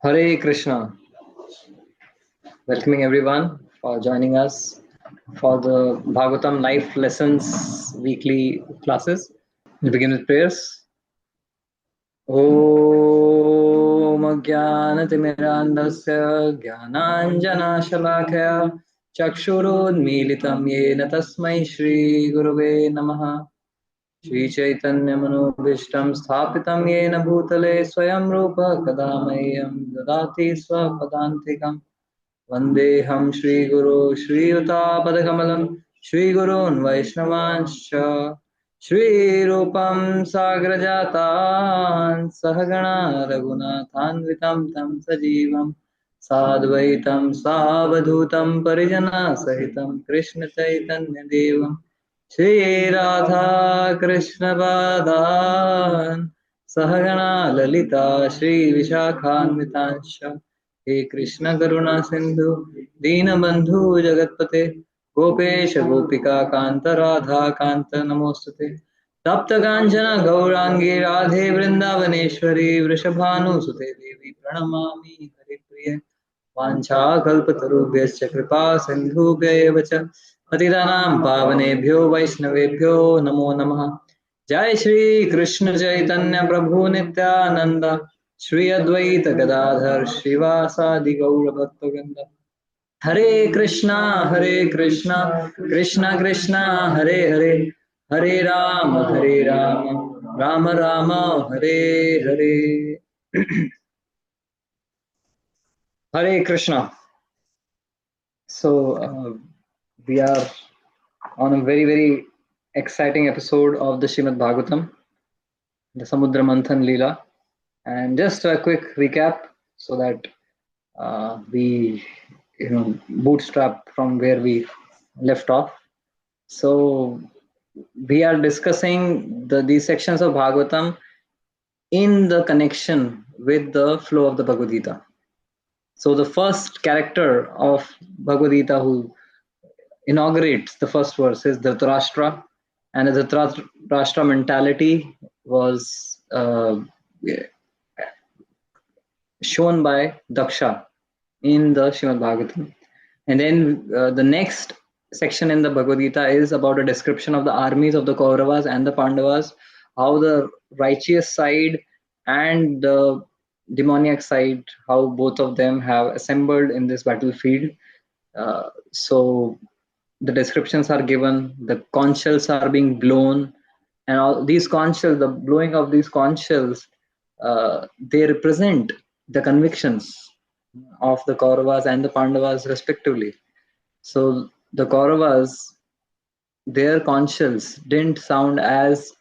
Hare Krishna. Welcoming everyone for joining us for the Bhagavatam Life Lessons weekly classes. We begin with prayers. Om Jnanatimirandasya Jnananjanashalakaya Chakshurodmilitam Yena Tasmai Shri Gurave Namaha Shri Chaitanya Manobhishtam Sthapitam Yena Bhutale Swayam Rupa Kadamayam Dadati Swapadantikam Vandeham Shri Guru Shri Utapadakamala Shri Gurun Vaishnavanscha Shri Rupam Sagrajatan Sahagana Raghunathanvitam Tam Sajivam Sadvaitam Savadhutam Parijana Sahitam Krishna Chaitanya Devam Shri Radha Krishna Badan Sahagana Lalita Shri Vishakhanvitanscha हे कृष्ण करुणा सिंधु दीनबंधु जगतपते गोपेश गोपिका कांत राधा कांत नमोस्तुते तप्त कांचन गौरांगी राधे वृंदावनेश्वरी वृषभानुसुते देवी प्रणमामि हरिप्रिय वाञ्छाकल्पतरुभ्यश्च कृपा सिन्धुभ्यैव च पतितानां पावनेभ्यो वैष्णवेभ्यो नमो नमः जय श्री कृष्ण चैतन्य प्रभु नित्यानंद श्री अद्वैत गदाधर श्रीवासादि गौर भक्तवृंद हरे Krishna Krishna Krishna Hare Hare Hare Ram Ram Ram Hare Hare Hare Krishna. So we are on a very exciting episode of the Srimad Bhagavatam, the Samudra Manthan Leela. And just a quick recap so that we bootstrap from where we left off. So we are discussing these sections of Bhagavatam in the connection with the flow of the Bhagavad Gita. So the first character of Bhagavad Gita who inaugurates the first verse is Dhritarashtra, and the Dhritarashtra mentality was shown by Daksha in the Srimad Bhagavatam. And then the next section in the Bhagavad Gita is about a description of the armies of the Kauravas and the Pandavas, how the righteous side and the demoniac side, how both of them have assembled in this battlefield. So the descriptions are given, the conch shells are being blown, and all these conch shells, the blowing of these conch shells, they represent the convictions of the Kauravas and the Pandavas respectively. So the Kauravas, their conch shells didn't sound as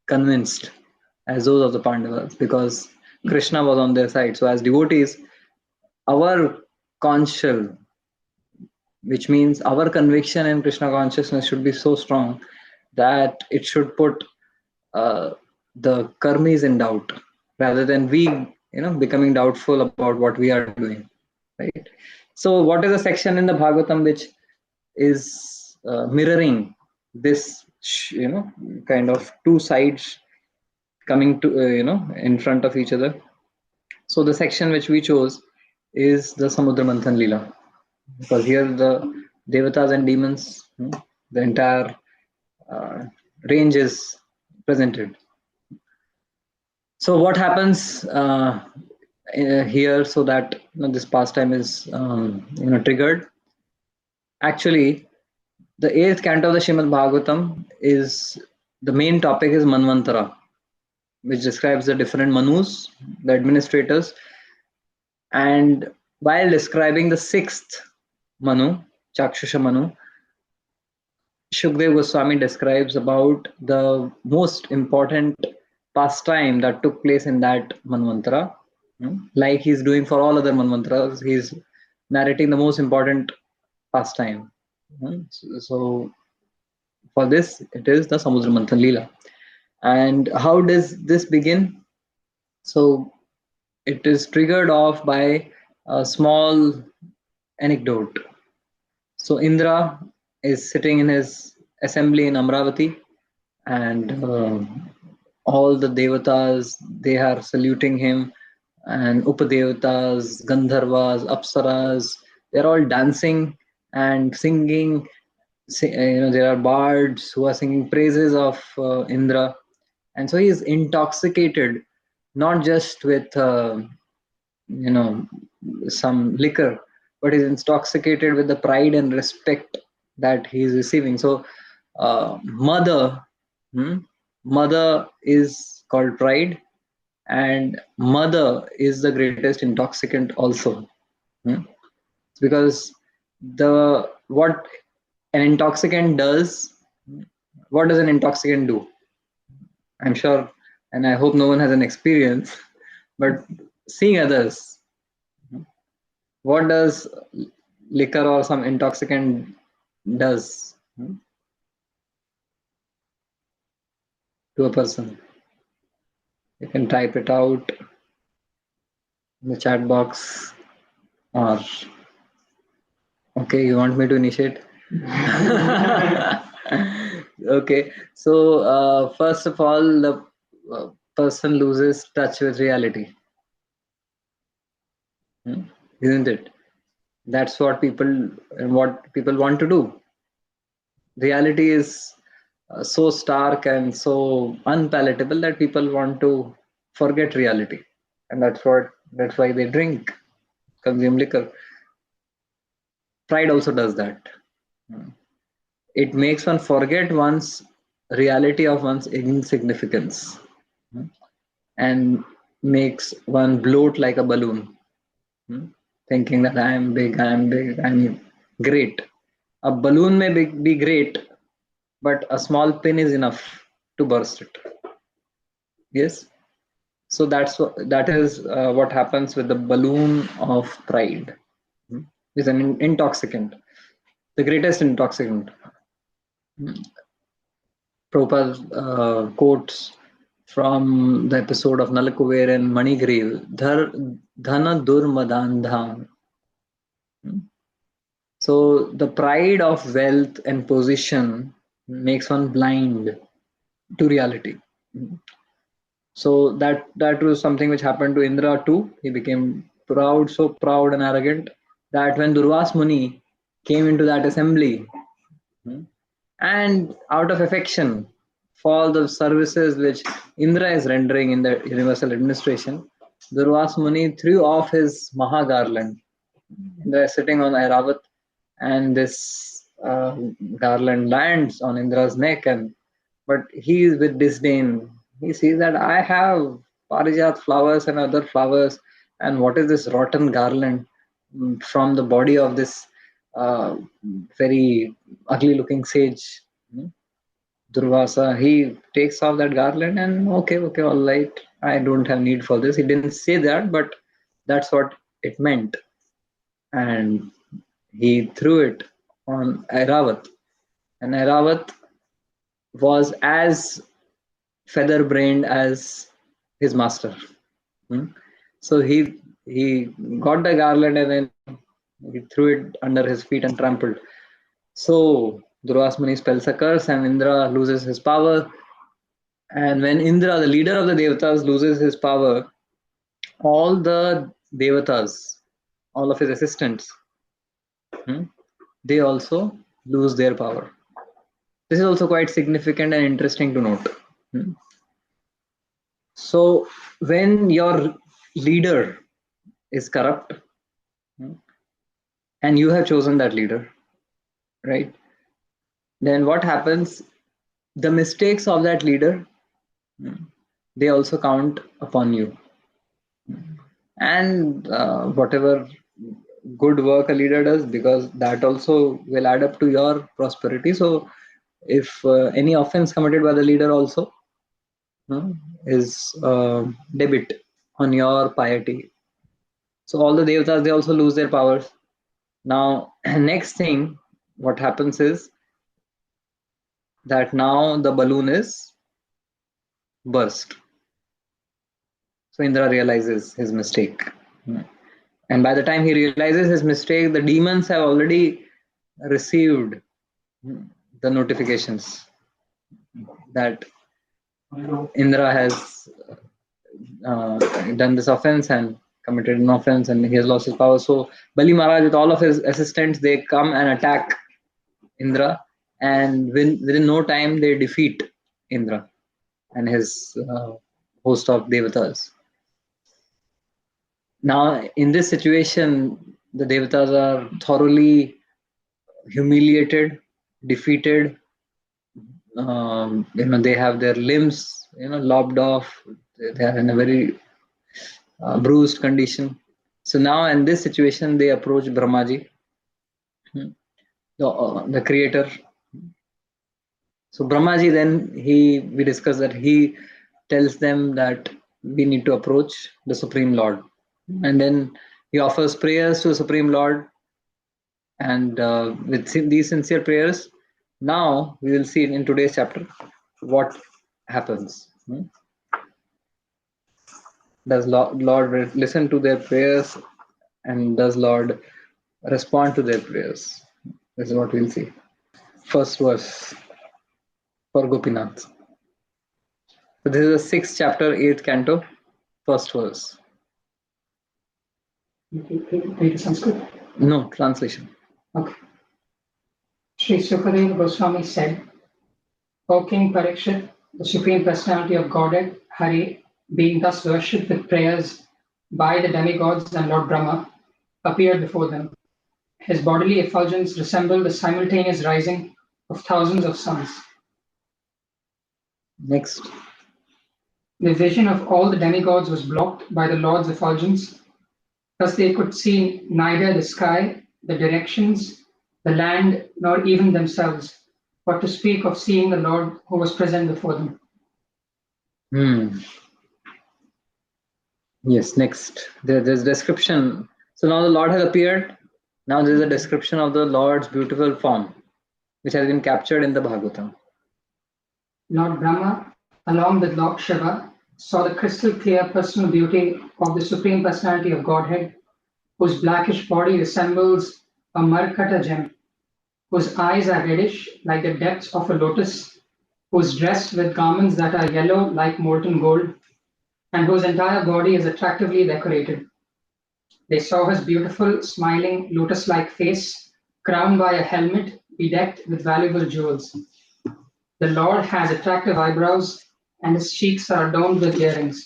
convinced as those of the Pandavas because Krishna was on their side. So as devotees, our conch shell, which means our conviction in Krishna consciousness, should be so strong that it should put the karmis in doubt rather than we becoming doubtful about what we are doing, right? So what is a section in the Bhagavatam which is mirroring this kind of two sides coming to in front of each other? So the section which we chose is the Samudra Manthan Leela, because here the devatas and demons, the entire range is presented. So what happens here so that this pastime is triggered? Actually, the 8th canto of the Srimad Bhagavatam is the main topic is Manvantara, which describes the different Manus, the administrators. And while describing the 6th Manu, Chakshusha Manu, Shukdev Goswami describes about the most important pastime that took place in that Manvantara. Like he's doing for all other Manvantaras, he's narrating the most important pastime. So for this, it is the Samudra Manthan Leela. And how does this begin? So it is triggered off by a small anecdote. So Indra is sitting in his assembly in Amravati, and all the devatas, they are saluting him, and Upadevatas, Gandharvas, Apsaras, they're all dancing and singing. There are bards who are singing praises of Indra, and so he is intoxicated, not just with some liquor, but he's intoxicated with the pride and respect that he is receiving. So, mother, mother is called pride, and mother is the greatest intoxicant also. Hmm? Because what an intoxicant does, what does an intoxicant do? I'm sure, and I hope no one has an experience, but seeing others, what does liquor or some intoxicant does to a person? You can type it out in the chat box, or okay, you want me to initiate? Okay, so first of all, the person loses touch with reality, isn't it? That's what people want to do. Reality is so stark and so unpalatable that people want to forget reality, and that's why they drink, consume liquor. Pride also does that. It makes one forget one's reality of one's insignificance, and makes one bloat like a balloon, thinking that I'm big, I'm great. A balloon may be great, but a small pin is enough to burst it. Yes. So that is what happens with the balloon of pride. Is an intoxicant, the greatest intoxicant. Prabhupada quotes from the episode of Nalakuver and Manigriv, Dhana Durmadandham. So the pride of wealth and position makes one blind to reality. So that was something which happened to Indra too. He became proud, so proud and arrogant that when Durvas Muni came into that assembly, and out of affection for all the services which Indra is rendering in the universal administration, Durvas Muni threw off his Maha garland. Indra is sitting on Airavat, and this garland lands on Indra's neck, but he is with disdain. He sees that I have parijat flowers and other flowers, and what is this rotten garland from the body of this very ugly-looking sage, Durvasa? He takes off that garland and okay, all right, I don't have need for this. He didn't say that, but that's what it meant, and he threw it on Airavat, and Airavat was as feather-brained as his master. So he got the garland and then he threw it under his feet and trampled. So Durvas Muni spells a curse and Indra loses his power. And when Indra, the leader of the Devatas, loses his power, all the Devatas, all of his assistants, they also lose their power. This is also quite significant and interesting to note. So when your leader is corrupt, and you have chosen that leader, right? Then what happens? The mistakes of that leader, they also count upon you. And whatever good work a leader does, because that also will add up to your prosperity. So if any offense committed by the leader also is debit on your piety. So all the devatas, they also lose their powers. Now, next thing, what happens is that now the balloon is burst. So Indra realizes his mistake. And by the time he realizes his mistake, the demons have already received the notifications that Indra has done this offense, and committed an offense and he has lost his power. So Bali Maharaj with all of his assistants, they come and attack Indra, and within no time they defeat Indra and his host of devatas. Now, in this situation, the devatas are thoroughly humiliated, defeated. They have their limbs, lopped off. They are in a very bruised condition. So now, in this situation, they approach Brahmaji, the creator. So Brahmaji then we discuss that he tells them that we need to approach the Supreme Lord, and then he offers prayers to the Supreme Lord, and with these sincere prayers, now we will see in today's chapter what happens. Does Lord listen to their prayers, and does Lord respond to their prayers? This is what we'll see. First verse for Gopinath. So this is the 6th chapter, 8th canto, first verse. Read Sanskrit? No, translation. Okay. Sri Sukadeva Goswami said, O King Parikshit, the Supreme Personality of Godhead, Hari, being thus worshipped with prayers by the demigods and Lord Brahma, appeared before them. His bodily effulgence resembled the simultaneous rising of thousands of suns. Next. The vision of all the demigods was blocked by the Lord's effulgence. Thus they could see neither the sky, the directions, the land, nor even themselves, but to speak of seeing the Lord who was present before them. Yes, next. There's description. So now the Lord has appeared. Now there is a description of the Lord's beautiful form, which has been captured in the Bhagavatam. Lord Brahma, along with Lord Shiva, saw the crystal clear personal beauty of the Supreme Personality of Godhead, whose blackish body resembles a Markata gem, whose eyes are reddish like the depths of a lotus, who is dressed with garments that are yellow like molten gold, and whose entire body is attractively decorated. They saw his beautiful, smiling, lotus-like face, crowned by a helmet bedecked with valuable jewels. The Lord has attractive eyebrows, and his cheeks are adorned with earrings.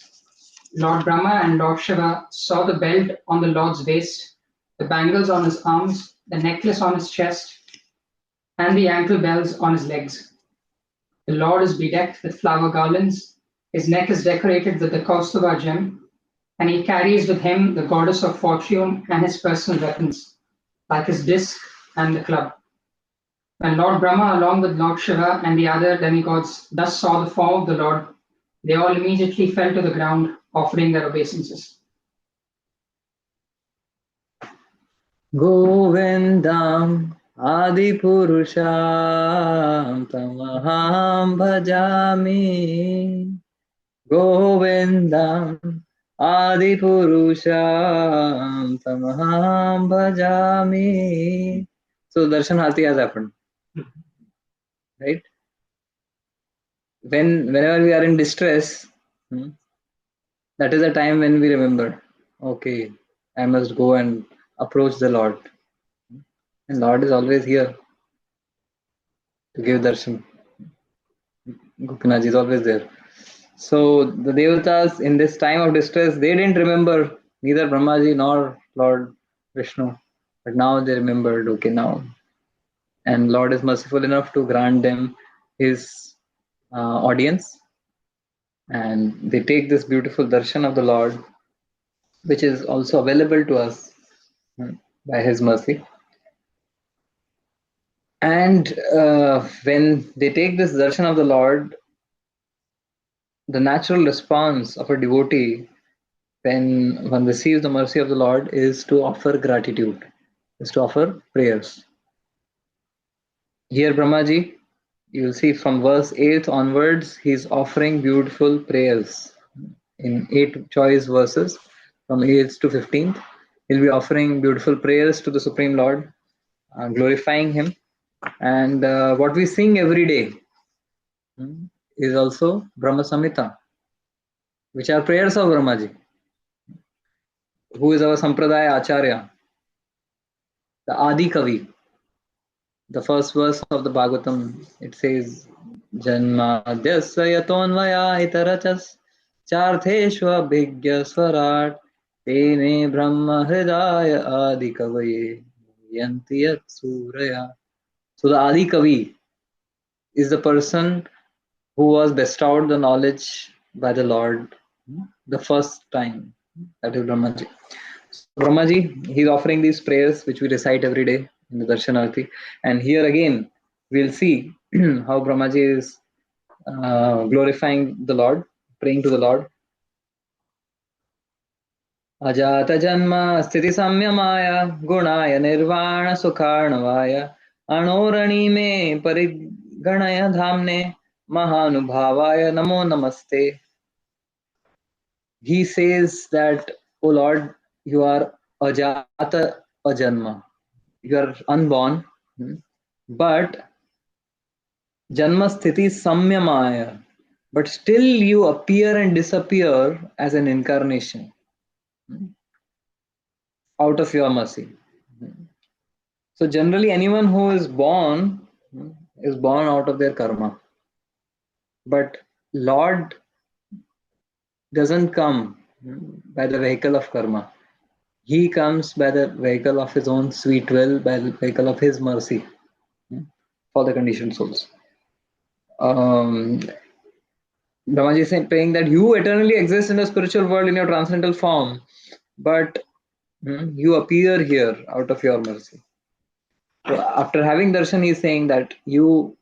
Lord Brahma and Lord Shiva saw the belt on the Lord's waist, the bangles on his arms, the necklace on his chest, and the ankle bells on his legs. The Lord is bedecked with flower garlands, his neck is decorated with the Kaustubha gem, and he carries with him the goddess of fortune and his personal weapons, like his disc and the club. When Lord Brahma, along with Lord Shiva and the other demigods, thus saw the form of the Lord, they all immediately fell to the ground, offering their obeisances. Govindam Adi Purusham Tamaham Bhajami. Govindam Adi Purusham Tamaham Bhajami. So Darshanarti has happened. Right? Whenever we are in distress, that is a time when we remember, okay, I must go and approach the Lord. And Lord is always here to give darshan. Gopinath is always there. So the devatas in this time of distress, they didn't remember neither Brahmaji nor Lord Vishnu. But now they remembered, okay, now. And Lord is merciful enough to grant them his audience. And they take this beautiful darshan of the Lord, which is also available to us by his mercy. And when they take this darshan of the Lord, the natural response of a devotee when one receives the mercy of the Lord is to offer gratitude, is to offer prayers. Here, Brahmaji, you will see from verse 8 onwards, he is offering beautiful prayers in 8 choice verses from 8th to 15th. He'll be offering beautiful prayers to the Supreme Lord, glorifying him. And what we sing every day is also Brahma Samhita, which are prayers of Brahmaji. who is our Sampradaya Acharya, the Adi Kavi. The first verse of the Bhagavatam, it says, Janmadhyasya yatonvaya itarachas chartheshva bhigya swarat tene brahma hridaya adi kavaye yanti yat suraya. So the Adi Kavi is the person who was bestowed the knowledge by the Lord the first time. That is Brahmaji. So Brahmaji, he's offering these prayers which we recite every day in the Darshanarthi. And here again, we'll see how Brahmaji is glorifying the Lord, praying to the Lord. Ajata janma sthiti samyamaya gunaya nirvana sukharnavaya anorani me pariganaya dhamne mahanubhavaya namo namaste. He says that, O Lord, you are ajata ajanma. You are unborn, but janma sthiti samyamaya. But still you appear and disappear as an incarnation out of your mercy. So generally anyone who is born out of their karma. But Lord doesn't come by the vehicle of karma. He comes by the vehicle of his own sweet will, by the vehicle of his mercy for the conditioned souls. Brahmaji is saying that you eternally exist in the spiritual world in your transcendental form, but you appear here out of your mercy. So after having darshan, he is saying that you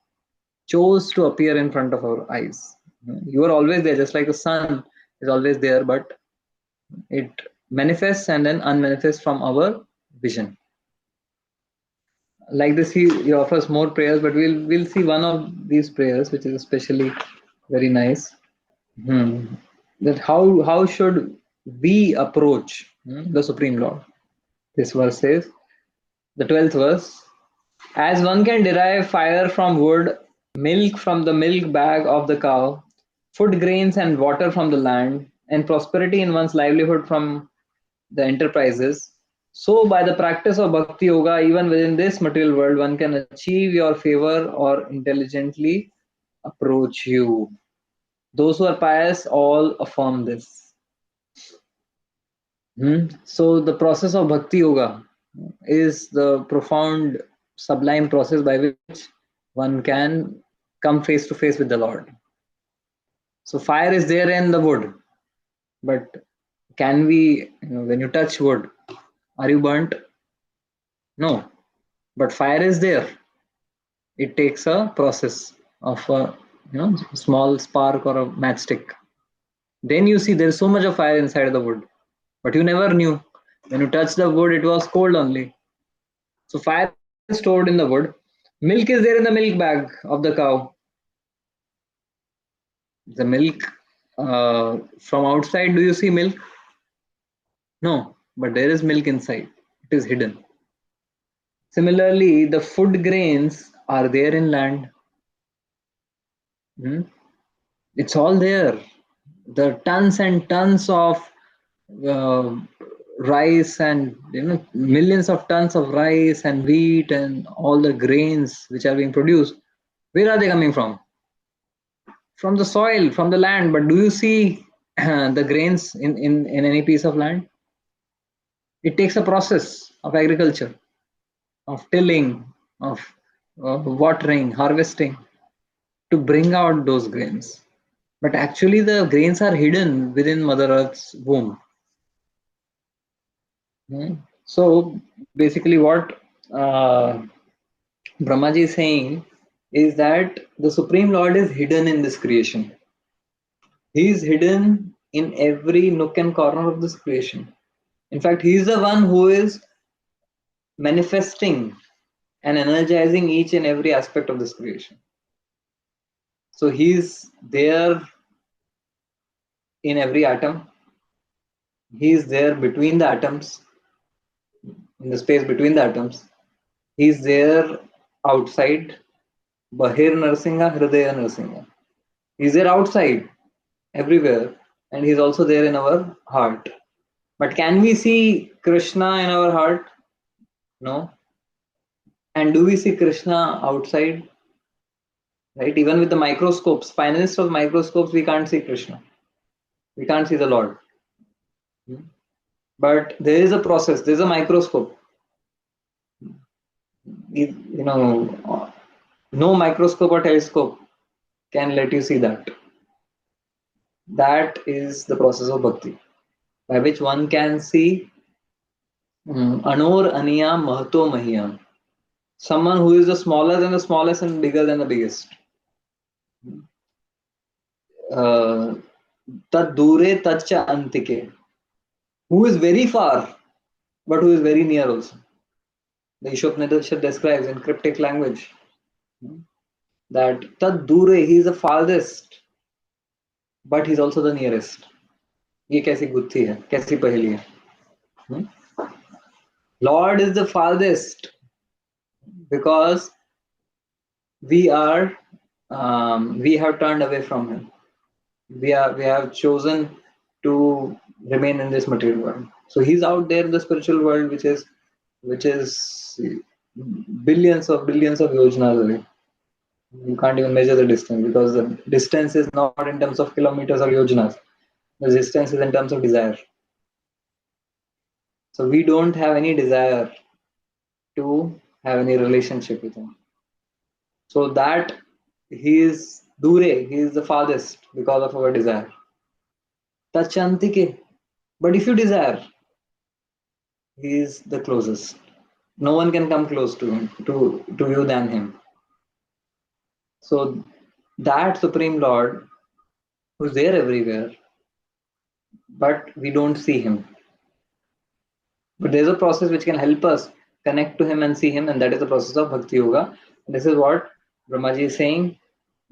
chose to appear in front of our eyes. You are always there, just like the sun is always there, but it manifests and then unmanifests from our vision. Like this, he offers more prayers, but we'll see one of these prayers, which is especially very nice. That how should we approach the Supreme Lord? This verse says, the 12th verse, as one can derive fire from wood, milk from the milk bag of the cow, food grains and water from the land, and prosperity in one's livelihood from the enterprises, so by the practice of bhakti yoga, even within this material world, one can achieve your favor or intelligently approach you. Those who are pious all affirm this. So the process of bhakti yoga is the profound, sublime process by which one can come face to face with the Lord. So fire is there in the wood, but can we, when you touch wood, are you burnt? No, but fire is there. It takes a process of a small spark or a matchstick. Then you see there's so much of fire inside of the wood, but you never knew. When you touch the wood, it was cold only. So fire is stored in the wood. Milk is there in the milk bag of the cow. The milk from outside, do you see milk? No, but there is milk inside. It is hidden. Similarly, the food grains are there in land. It's all there. The tons and tons of uh, rice and millions of tons of rice and wheat and all the grains which are being produced, where are they coming from the soil, from the land? But do you see the grains in any piece of land? It takes a process of agriculture, of tilling, of watering, harvesting to bring out those grains. But actually the grains are hidden within Mother Earth's womb. So basically what Brahmaji is saying is that the Supreme Lord is hidden in this creation. He is hidden in every nook and corner of this creation. In fact, he is the one who is manifesting and energizing each and every aspect of this creation. So he is there in every atom. He is there between the atoms, in the space between the atoms. He is there outside. Bahir Narsinga, Hridaya Narsinga. He's there outside, everywhere, and he's also there in our heart. But can we see Krishna in our heart? No. And do we see Krishna outside? Right? Even with the microscopes, finest of microscopes, we can't see Krishna. We can't see the Lord. But there is a process, there is a microscope. You know, no microscope or telescope can let you see that. That is the process of bhakti, by which one can see Anor Aniya Mahato Mahiyam. Someone who is the smaller than the smallest and bigger than the biggest. Tad Dure Tacha Antike. Who is very far, but who is very near also. The Ishopanishad describes in cryptic language that Tad Dure, he is the farthest, but he is also the nearest. ये कैसी गुत्थी है, कैसी पहेली है? Lord is the farthest because we have turned away from him. We have chosen to remain in this material world. So he's out there in the spiritual world, which is billions of yojanas away. You can't even measure the distance because the distance is not in terms of kilometers or yojanas. The distance is in terms of desire. So we don't have any desire to have any relationship with him. So that he is dure, he is the farthest because of our desire. Tachantike. But if you desire, he is the closest. No one can come close to him, to you than him. So that Supreme Lord, who's there everywhere, but we don't see him. But there's a process which can help us connect to him and see him, and that is the process of Bhakti Yoga. This is what Brahmaji is saying.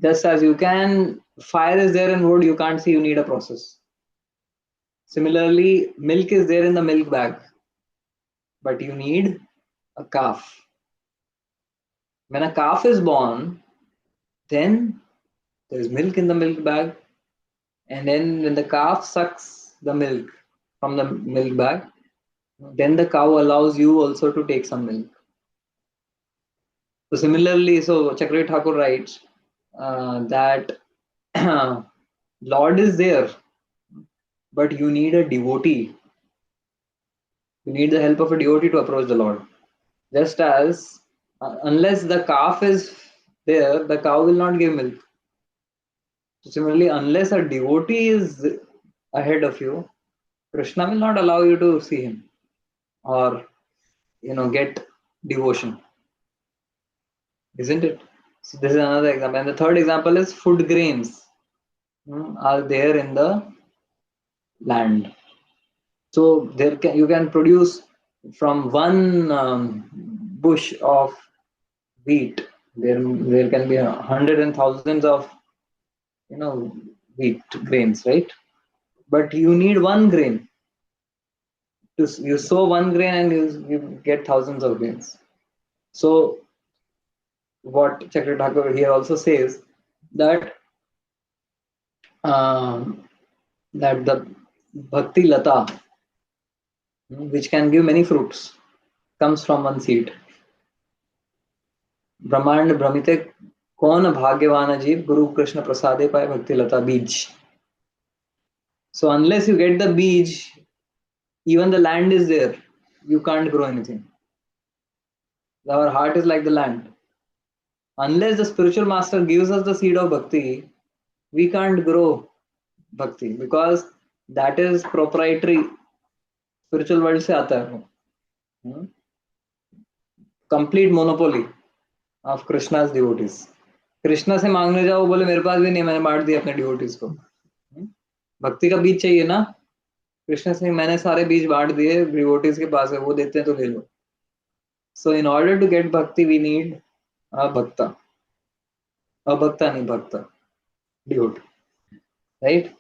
Just as you can, fire is there in wood, you can't see, you need a process. Similarly, milk is there in the milk bag, but you need a calf. When a calf is born, then there is milk in the milk bag, and then when the calf sucks the milk from the milk bag, then the cow allows you also to take some milk. So similarly, so Chakri Thakur writes that Lord is there, but you need a devotee. You need the help of a devotee to approach the Lord. Just as unless the calf is there, the cow will not give milk. So similarly, unless a devotee is ahead of you, Krishna will not allow you to see him or get devotion. Isn't it? So this is another example. And the third example is food grains are there in the land. So you can produce from one bush of wheat. There can be hundreds and thousands of wheat grains, right? But you need one grain. You sow one grain and you get thousands of grains. So what Chakra Thakur here also says that that the bhakti lata, which can give many fruits, comes from one seed. ब्रह्मांड भ्रमिते कौन भाग्यवान जीव गुरु कृष्ण प्रसादे पाए भक्ति लता बीज. So unless you get the beej, even the land is there, you can't grow anything. Our heart is like the land. Unless the spiritual master gives us the seed of bhakti, we can't grow bhakti because that is proprietary. Spiritual world से आता है. Complete monopoly of Krishna's devotees. Krishna से मांगने जाओ, बोले मेरे पास भी नहीं, मैंने बांट दिया अपने डिवोटीज को. भक्ति का बीज चाहिए ना, कृष्ण से मैंने सारे बीज बांट दिए, डिवोटीज के पास है, वो देते हैं तो ले लो. So in order to get bhakti, we need a bhakta. A bhakta nahi bhakta. Devotee. Right?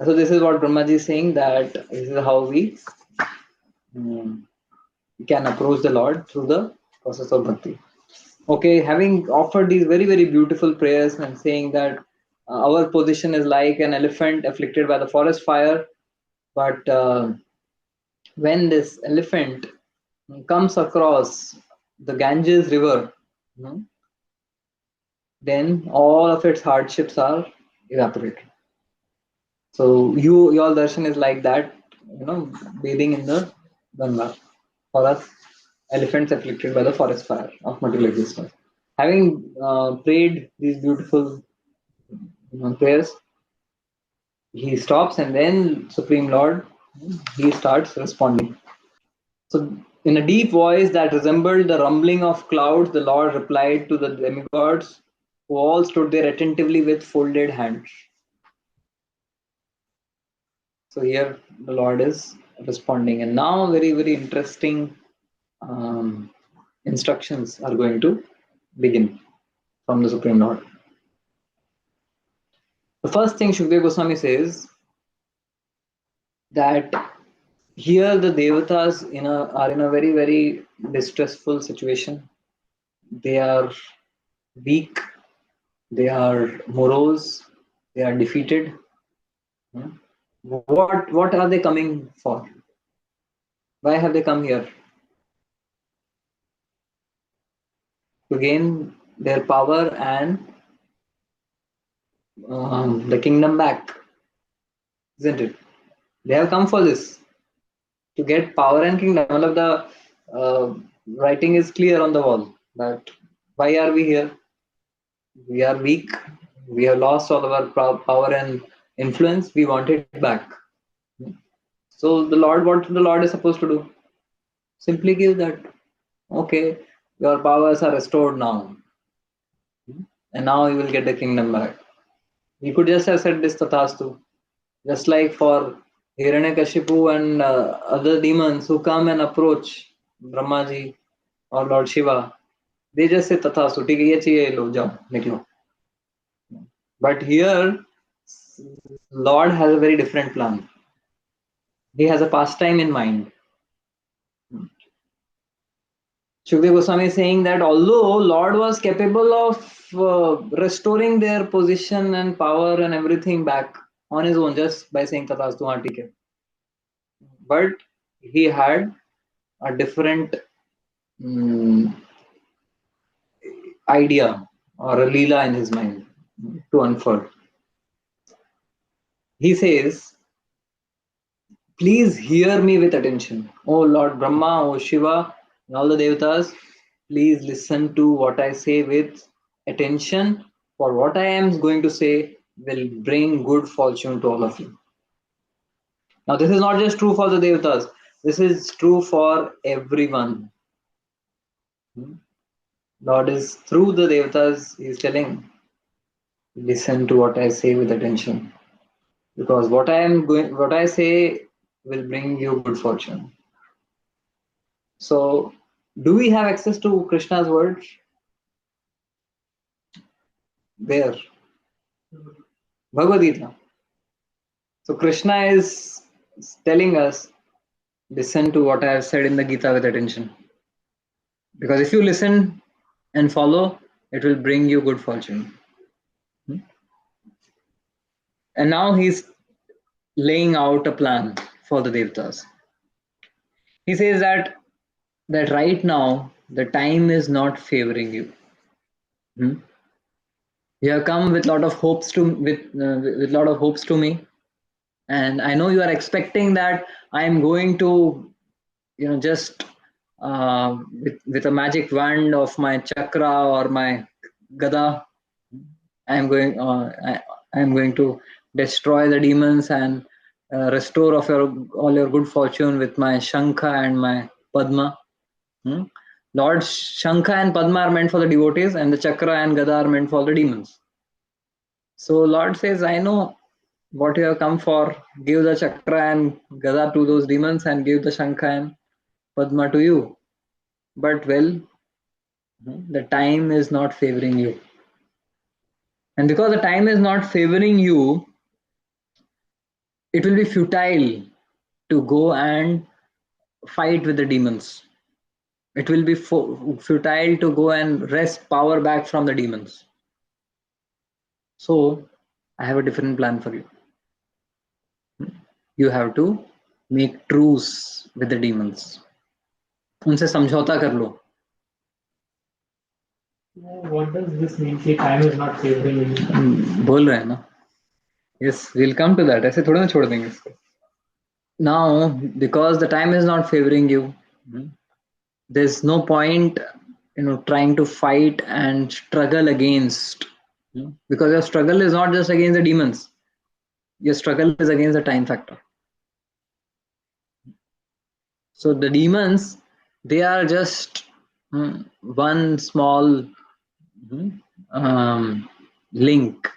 So this is what Brahmaji is saying, that this is how we can approach the Lord through the process of bhakti. Okay, having offered these very, very beautiful prayers and saying that our position is like an elephant afflicted by the forest fire, but when this elephant comes across the Ganges river, then all of its hardships are evaporated. So your darshan is like that, bathing in the Ganga. For us, elephants afflicted by the forest fire of material existence. Having prayed these beautiful prayers, he stops and then Supreme Lord, he starts responding. So, in a deep voice that resembled the rumbling of clouds, the Lord replied to the demigods, who all stood there attentively with folded hands. So, here the Lord is responding. And now, very, very interesting um, instructions are going to begin from the Supreme Lord. The first thing Shukdev Goswami says that here the devatas are in a very, very distressful situation. They are weak, they are morose, they are defeated. What are they coming for? Why have they come here? To gain their power and the kingdom back, isn't it? They have come for this, to get power and kingdom. All of the writing is clear on the wall that why are we here? We are weak. We have lost all of our power and influence. We want it back. So what the Lord is supposed to do? Simply give that. Okay, your powers are restored now, and now you will get the kingdom back. You could just have said this Tathastu, just like for Hiranyakashipu and other demons who come and approach Brahmaji or Lord Shiva. They just say Tathastu, ठीक है ये चाहिए लो जाओ निकलो. But here, Lord has a very different plan. He has a pastime in mind. Shukdev Goswami is saying that although Lord was capable of restoring their position and power and everything back on his own just by saying Tathastu haan theek hai, but he had a different idea or a leela in his mind to unfold. He says, please hear me with attention. Oh Lord Brahma, oh Shiva, and all the devatas, please listen to what I say with attention, for what I am going to say will bring good fortune to all of you. Now, this is not just true for the devatas, this is true for everyone. Lord is through the devatas, He is telling, listen to what I say with attention, because what I say will bring you good fortune. So, do we have access to Krishna's words? Where? Bhagavad Gita. So, Krishna is telling us, listen to what I have said in the Gita with attention. Because if you listen and follow, it will bring you good fortune. And now he's laying out a plan for the Devatas. He says that right now the time is not favoring you. You have come with lot of hopes with lot of hopes to me, and I know you are expecting that I am going to, just with a magic wand of my chakra or my gada, I am going to destroy the demons and restore all your good fortune with my shankha and my padma. Lord, shankha and padma are meant for the devotees, and the chakra and gada are meant for the demons. So Lord says, I know what you have come for. Give the chakra and gada to those demons and give the shankha and padma to you. But the time is not favoring you. And because the time is not favoring you, it will be futile to go and fight with the demons. It will be futile to go and wrest power back from the demons. So, I have a different plan for you. You have to Make truce with the demons. उनसे समझौता कर लो. What does this mean? कि time is not favoring you. बोल रहे हैं ना. Yes, we'll come to that. ऐसे थोड़ा ना छोड़ देंगे इसको. Now, because the time is not favoring you, there's no point, trying to fight and struggle against. Because your struggle is not just against the demons. Your struggle is against the time factor. So the demons, they are just one small link,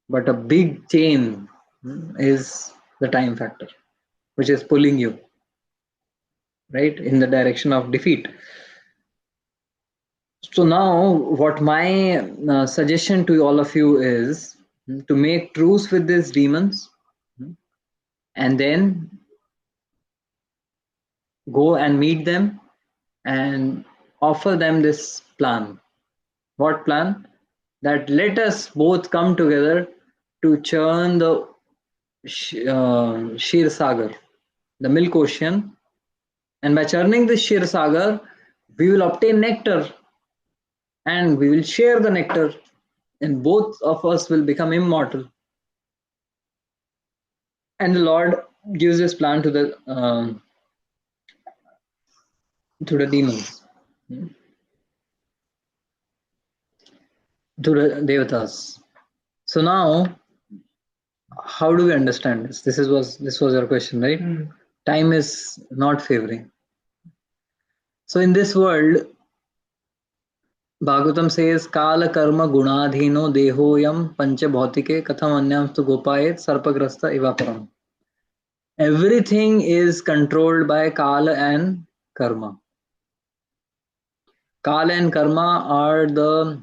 but a big chain is the time factor, which is pulling you right in the direction of defeat. So now, what my suggestion to all of you is to make truce with these demons, and then go and meet them and offer them this plan. What plan? That let us both come together to churn the Shir Sagar, the milk ocean, and by churning the Shir Sagar, we will obtain nectar, and we will share the nectar, and both of us will become immortal. And the Lord gives this plan to the demons, to the devatas. So now, how do we understand this? This was your question, right? Time is not favoring. So in this world, Bhagavatam says, Kala karma gunadhino dehoyam pancha bhautike katham anyamstu gopayet sarpagrasta ivaparam. Everything is controlled by Kala and karma. Kala and karma are the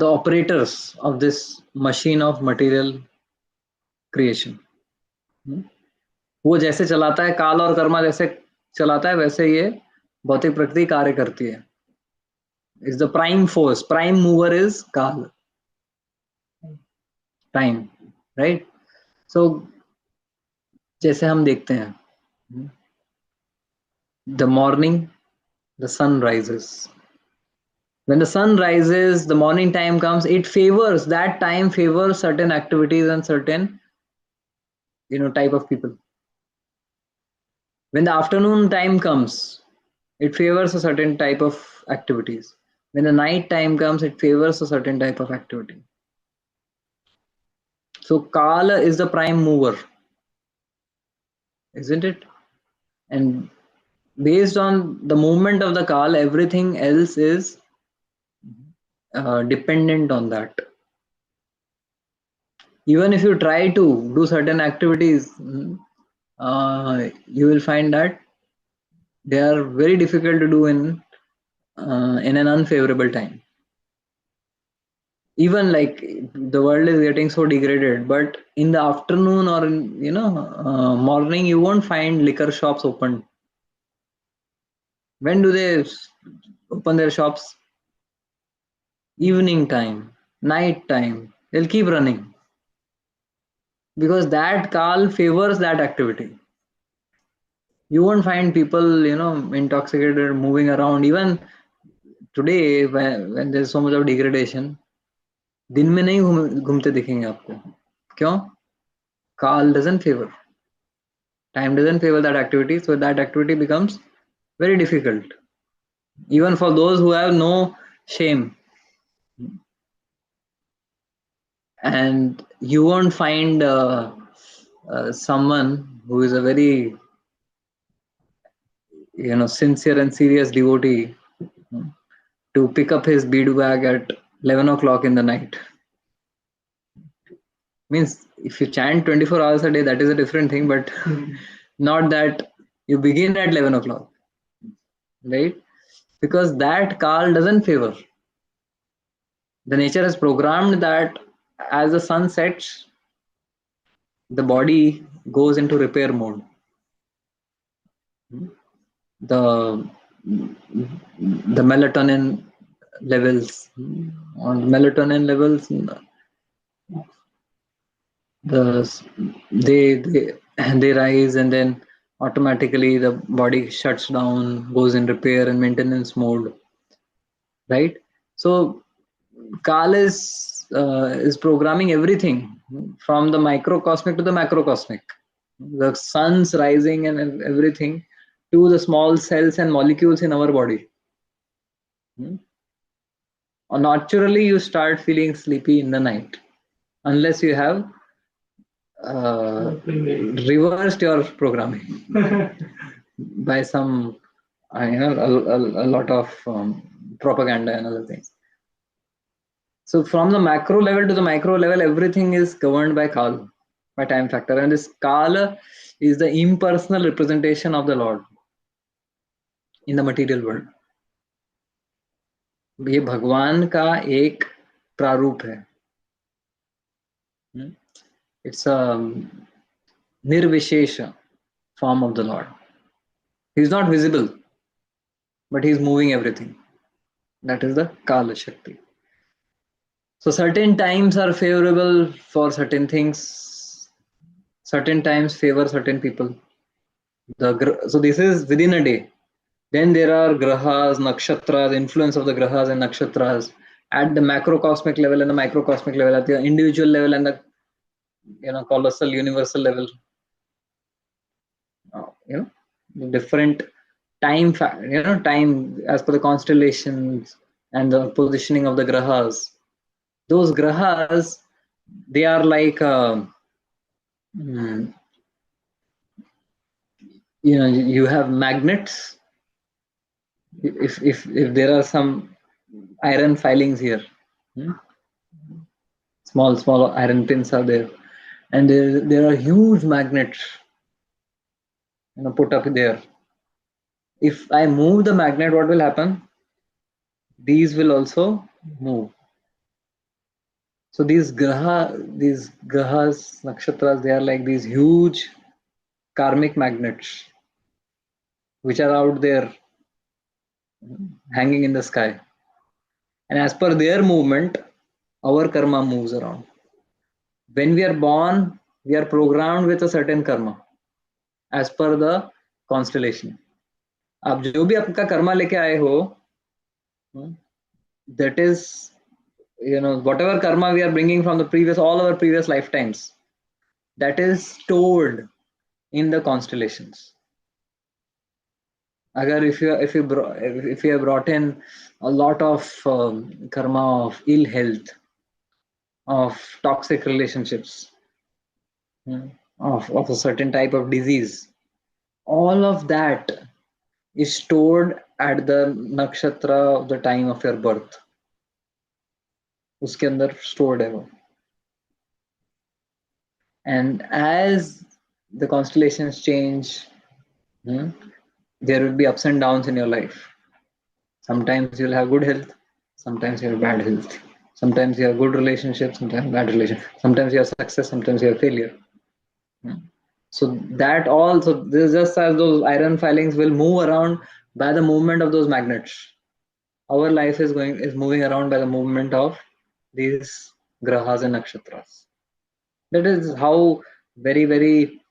operators of this machine of material creation. वो जैसे चलाता है, काल और कर्मा जैसे चलाता है, वैसे ये भौतिक प्रकृति कार्य करती है. Is the prime force. Prime mover is Kal. Time, right? So जैसे हम देखते हैं, the morning, the sun rises. When the sun rises, the morning time comes. It favors, that time favors certain activities and certain type of people. When the afternoon time comes, it favors a certain type of activities. When the night time comes, it favors a certain type of activity. So Kala is the prime mover, isn't it? And based on the movement of the Kala, everything else is dependent on that. Even if you try to do certain activities, you will find that they are very difficult to do in an unfavorable time. Even like the world is getting so degraded, but in the afternoon or in morning, you won't find liquor shops open. When do they open their shops? Evening time, night time. They'll keep running because that Kal favors that activity. You won't find people intoxicated moving around. Even today, when there's so much of degradation, दिन में नहीं घूमते दिखेंगे आपको. क्यों? Kal doesn't favor. Time doesn't favor that activity, so that activity becomes very difficult. Even for those who have no shame. And you won't find someone who is a very sincere and serious devotee to pick up his bead bag at 11 o'clock in the night. Means if you chant 24 hours a day, that is a different thing, but not that you begin at 11 o'clock, right? Because that Kal doesn't favor. The nature has programmed that as the sun sets, the body goes into repair mode. The melatonin levels, they rise, and then automatically the body shuts down, goes in repair and maintenance mode, right? So Kal is programming everything from the microcosmic to the macrocosmic, the sun's rising and everything, to the small cells and molecules in our body. Naturally, you start feeling sleepy in the night, unless you have reversed your programming by some, a lot of propaganda and other things. So from the macro level to the micro level, everything is governed by Kal, by time factor, and this Kal is the impersonal representation of the Lord in the material world. ये भगवान का एक प्रारूप है. It's a nirvishesha form of the Lord. He's not visible, but he's moving everything. That is the Kala Shakti. So certain times are favorable for certain things. Certain times favor certain people. So this is within a day. Then there are grahas, nakshatras, influence of the grahas and nakshatras at the macrocosmic level and the microcosmic level, at the individual level and the colossal universal level. The different time time as per the constellations and the positioning of the grahas. Those grahas, they are like you have magnets. If there are some iron filings here, small iron pins are there, and there are huge magnets put up there. If I move the magnet, what will happen? These will also move. So these grahas, nakshatras, they are like these huge karmic magnets which are out there hanging in the sky. And as per their movement, our karma moves around. When we are born, we are programmed with a certain karma as per the constellation. आप जो भी आपका कर्मा लेके आए हो, that is, whatever karma we are bringing from all our previous lifetimes, that is stored in the constellations. Agar if you have brought in a lot of karma of ill health, of toxic relationships, of a certain type of disease, all of that is stored at the nakshatra of the time of your birth. उसके अंदर stored है वो. And as the constellations change, there will be ups and downs in your life. Sometimes you'll have good health, sometimes you have bad health. Sometimes you have good relationships, sometimes bad relationship. Sometimes you have success, sometimes you have failure. So that also, this just as those iron filings will move around by the movement of those magnets. Our life is moving around by the movement of these grahas and nakshatras. That is how very, very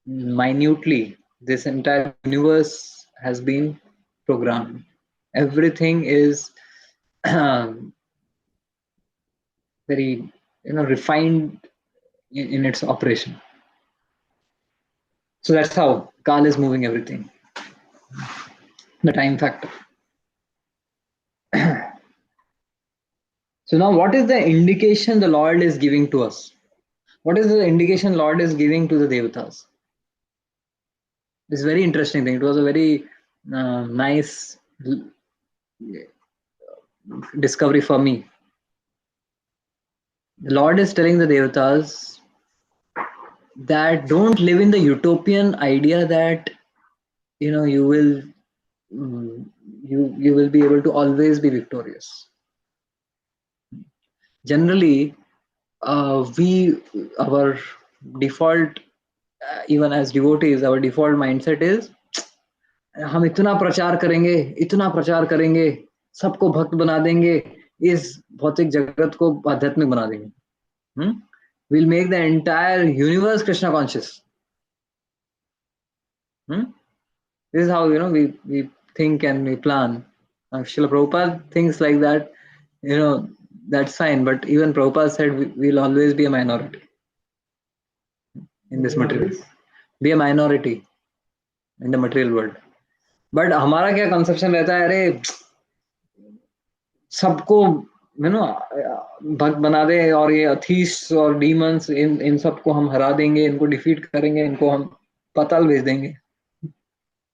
minutely this entire universe has been programmed. Everything is very refined in its operation. So that's how Kal is moving everything. The time factor. So now what is the indication the Lord is giving to us? What is the indication Lord is giving to the Devatas? This is a very interesting thing. It was a very nice discovery for me. The Lord is telling the Devatas that don't live in the utopian idea that you will be able to always be victorious. Generally, our default, even as devotees, our default mindset is हम इतना प्रचार करेंगे, सबको भक्त बना देंगे, इस भौतिक जगत को आध्यात्मिक बना देंगे. we'll make the entire universe Krishna conscious. This is how we think and we plan. Srila Prabhupada thinks like that, that's fine. But even Prabhupada said we'll always be a minority in this material. Be a minority in the material world. But हमारा क्या conception रहता है, अरे सबको भक्त बना दे और ये अथीस और डीमंस इन सबको हम हरा देंगे, इनको डिफीट करेंगे, इनको हम पाताल भेज देंगे,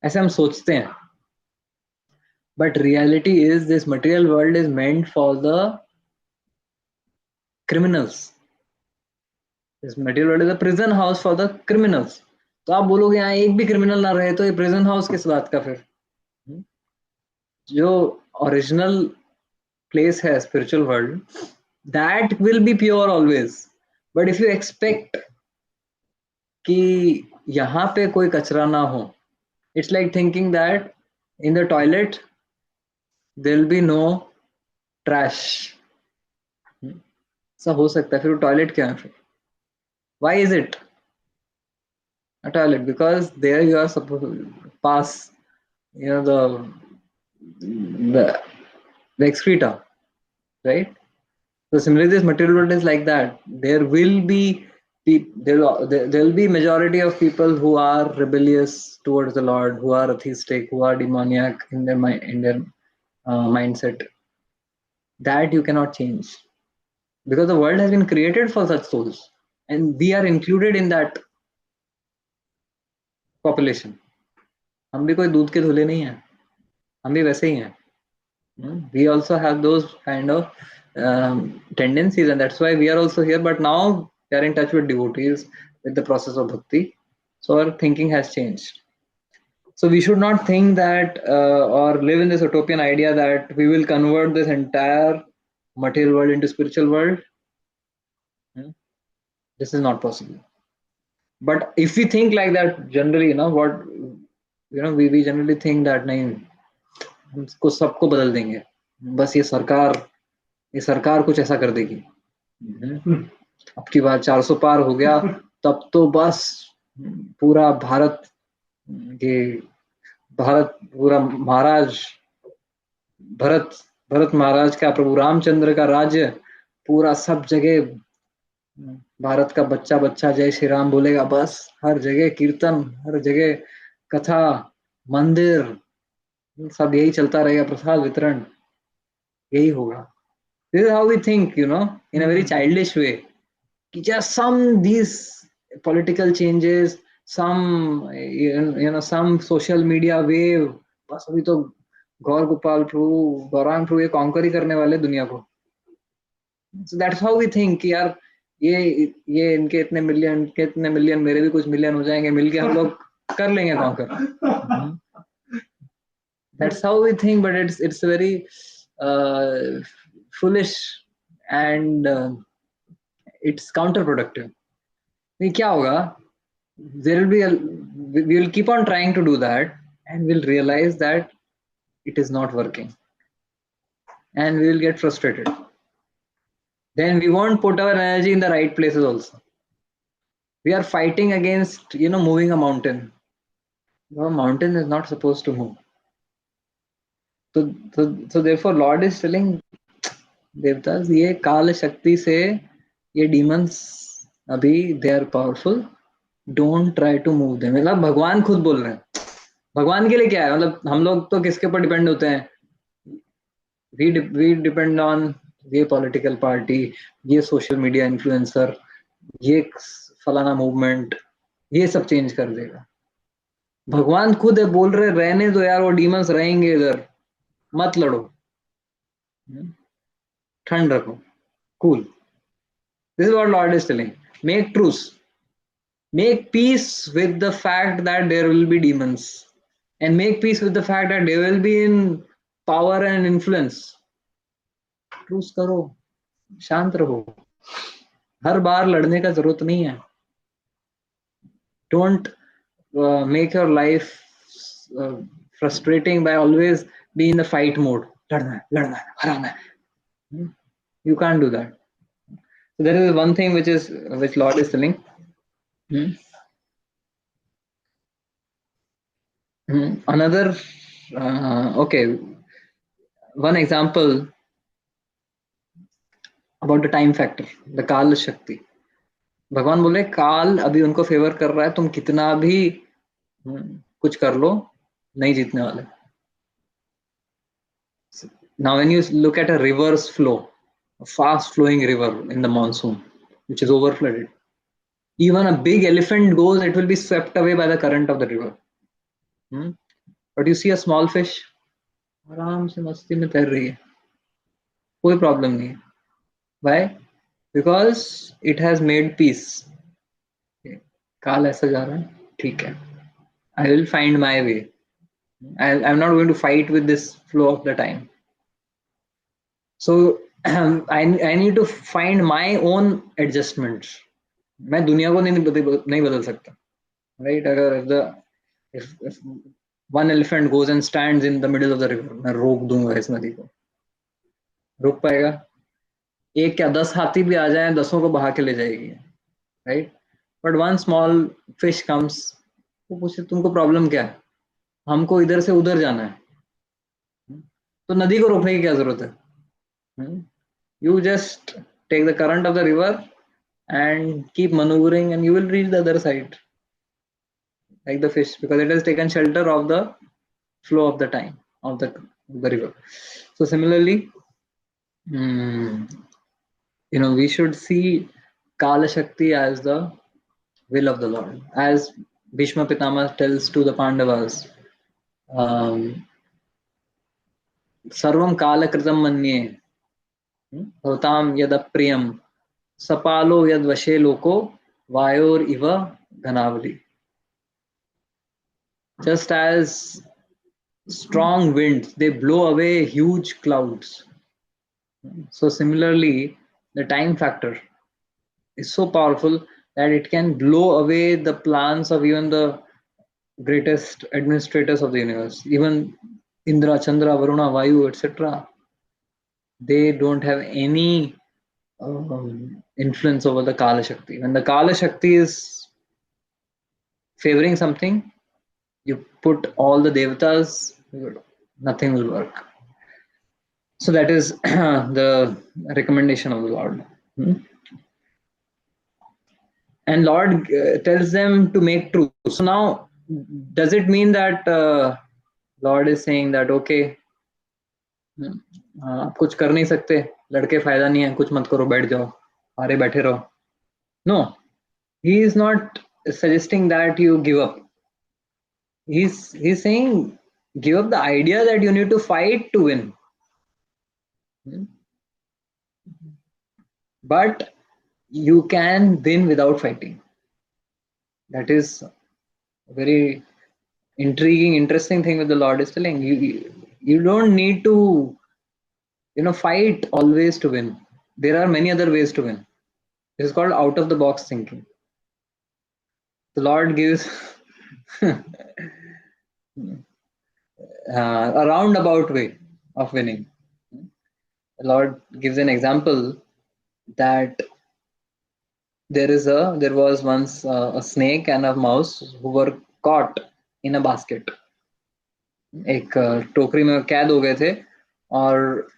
ऐसे हम सोचते हैं. But reality is this material world is meant for the criminals. This material world is a prison house for the criminals. तो आप बोलोगे यहाँ एक भी क्रिमिनल ना रहे तो ये प्रिजन हाउस किस बात का फिर? जो ओरिजिनल प्लेस है spiritual world, that will be pure always. But if you expect कि यहाँ पे कोई कचरा ना हो, it's like thinking that in the toilet there will be no trash. ऐसा हो सकता है, फिर टॉयलेट क्या है फिर? Why is it a toilet? Because there you are supposed to pass, the excreta, right? So similarly, this material world is like that. There will be majority of people who are rebellious towards the Lord, who are atheistic, who are demoniac in their mindset. That you cannot change, because the world has been created for such souls, and we are included in that population. हम भी कोई दूध के धुले नहीं हैं, हम भी वैसे ही हैं. We also have those kind of tendencies, and that's why we are also here. But now we are in touch with devotees, with the process of bhakti, so our thinking has changed. So we should not think that or live in this utopian idea that we will convert this entire material world into spiritual world. This is not possible. But if we think like that, generally, we generally think that नहीं, हमको सबको बदल देंगे, बस ये सरकार कुछ ऐसा कर देगी. अब की बार 400 पार हो गया, तब तो बस पूरा भारत पूरा भरत महाराज का, प्रभु रामचंद्र का राज्य पूरा सब जगह, भारत का बच्चा बच्चा जय श्री राम बोलेगा, बस हर जगह कीर्तन, हर जगह कथा, मंदिर, सब यही चलता रहेगा, प्रसाद वितरण यही होगा. This is how we think, in a very childish way. Just these political changes, some social media wave, बस अभी तो गौर गोपाल प्रभु, गौरांग प्रभु ये कॉन्कर ही करने वाले दुनिया को. So that's how we think कि यार ये इनके इतने मिलियन, मेरे भी कुछ मिलियन हो जाएंगे, मिलके हम लोग कर लेंगे conquer. That's how we think, but it's very foolish, and it's counterproductive. क्या होगा? We will keep on trying to do that, and we'll realize that it is not working, and we will get frustrated. Then we won't put our energy in the right places also. We are fighting against moving a mountain. A mountain is not supposed to move. So therefore Lord is telling देवतास, ये काल शक्ति से ये demons अभी they are powerful, don't try to move them. मतलब भगवान खुद बोल रहे हैं. भगवान के लिए क्या है? मतलब हम लोग तो किसके ऊपर डिपेंड होते हैं? We depend on ये पॉलिटिकल पार्टी, ये सोशल मीडिया इन्फ्लुएंसर, ये फलाना मूवमेंट, ये सब चेंज कर देगा. भगवान खुद है बोल रहे रहने दो यार, वो डीमंस रहेंगे इधर, मत लड़ो, ठंड रखो, cool. This is what Lord is telling. Make truce. Make peace with the fact that there will be demons, and make peace with the fact that they will be in power and influence. Truce करो, शांत रहो. हर बार लड़ने का जरूरत नहीं है. Don't make your life frustrating by always being in the fight mode. लड़ना है, हराना है. You can't do that. So there is one thing which Lord is telling. Another, okay, one example about the time factor, the काल शक्ति. भगवान बोले काल अभी उनको फेवर कर रहा है, तुम कितना भी कुछ कर लो, नहीं जीतने वाले. Now when you look at a reverse flow, a fast flowing river in the monsoon, which is overflooded, even a big elephant goes, it will be swept away by the current of the river. But you see a small fish, आराम से मस्ती में तैर रही है, कोई problem नहीं है. Why? Because it has made peace. काल ऐसा जा रहा है, ठीक है, I will find my way. I'm not going to fight with this flow of the time. So I need to find my own adjustments. मैं दुनिया को नहीं बदल सकता, right? अगर if one elephant goes and stands in the middle of the river, मैं रोक दूंगा इस नदी को, रोक पाएगा? एक क्या 10 हाथी भी आ जाए, 10 को बहा के ले जाएगी, right? But one small fish comes, वो पूछे तुमको प्रॉब्लम क्या है? हमको इधर से उधर जाना है, तो नदी को रोकने की क्या जरूरत है? You just take the current of the river and keep maneuvering and you will reach the other side, like the fish, because it has taken shelter of the flow of the time of the river. So similarly, we should see Kala Shakti as the will of the Lord. As Bhishma Pitama tells to the Pandavas, Sarvam Kala Kritam Manye Bhavatam Yad Apriyam Sapalo Yad Vashe Loko Vayor Iva Ghanavali. Just as strong winds, they blow away huge clouds. So similarly, the time factor is so powerful that it can blow away the plans of even the greatest administrators of the universe. Even Indra, Chandra, Varuna, Vayu, etc. They don't have any influence over the Kala Shakti. When the Kala Shakti is favoring something, you put all the devatas, nothing will work. So that is the recommendation of the Lord. And Lord tells them to make truce. So now, does it mean that Lord is saying that, okay, आप कुछ कर नहीं सकते, लड़के फायदा नहीं है, कुछ मत करो, बैठ जाओ, अरे बैठे रहो? No, he is not suggesting that you give up. He's saying give up the idea that you need to fight to win. But you can win without fighting. That is a very intriguing, interesting thing with the Lord is telling you. You don't need to, fight always to win. There are many other ways to win. This is called out of the box thinking. The Lord gives a roundabout way of winning. The Lord gives an example that there was once a snake and a mouse who were caught in a basket. एक टोकरी में कैद हो गए थे और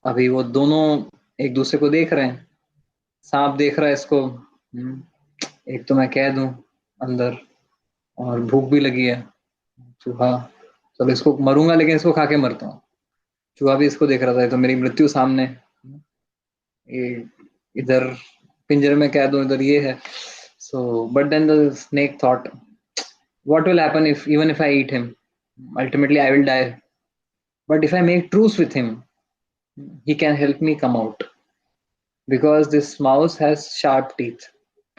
अभी वो दोनों एक दूसरे को देख रहे हैं. सांप देख रहा है इसको, एक तो मैं कैद हूं अंदर और भूख भी लगी है, चूहा, चलो इसको मरूंगा लेकिन इसको खा के मरता हूँ. चूहा भी इसको देख रहा था, तो मेरी मृत्यु सामने, इधर पिंजरे में कैद हूं, इधर ये है. So but then the snake thought, what will happen even if I eat him? Ultimately I will die. But if I make truce with him, he can help me come out, because this mouse has sharp teeth.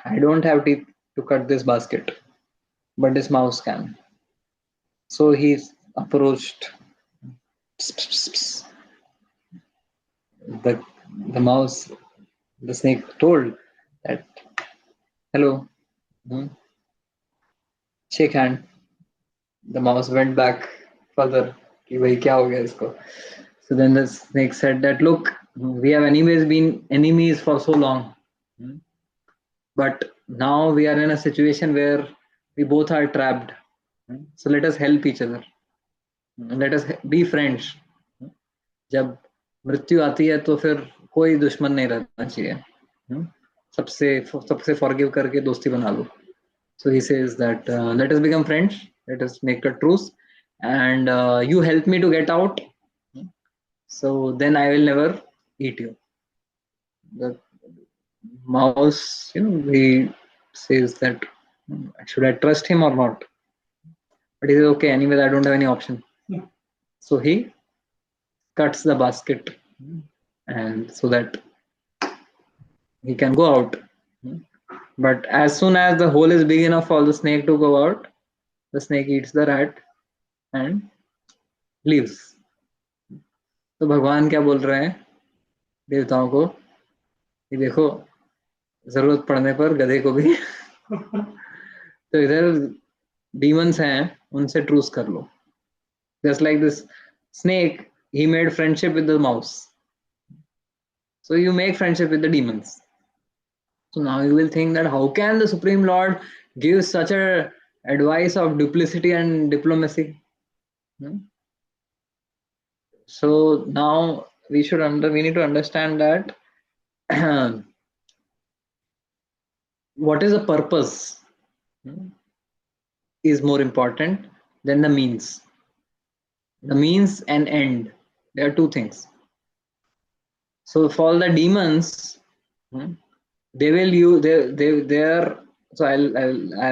I don't have teeth to cut this basket, but this mouse can. So he approached the mouse. The snake told that, hello, shake hand. The mouse went back further. कि भाई क्या हो गया इसको? So then the snake said that, look, we have anyways been enemies for so long. But now we are in a situation where we both are trapped. So let us help each other. Let us be friends. जब मृत्यु आती है तो फिर कोई दुश्मन नहीं रहना चाहिए. सबसे सबसे फॉरगिव करके दोस्ती बना लो. So he says that let us become friends, let us make a truce, and you help me to get out. So then I will never eat you. The mouse, he says that should I trust him or not? But he says, okay, anyway, I don't have any option. So he cuts the basket, and so that he can go out. But as soon as the hole is big enough for the snake to go out, the snake eats the rat and leaves. तो भगवान क्या बोल रहे हैं देवताओं को कि देखो जरूरत पड़ने पर गधे को भी तो इधर डीमंस हैं उनसे ट्रूस कर लो. Just like this snake, he made friendship with the mouse. So you make friendship with the demons. So now you will think that how can the Supreme Lord give such a advice of duplicity and diplomacy? So now we need to understand that what is the purpose is more important than the means. The means and end, there are two things. So for the demons, they will use they are. So I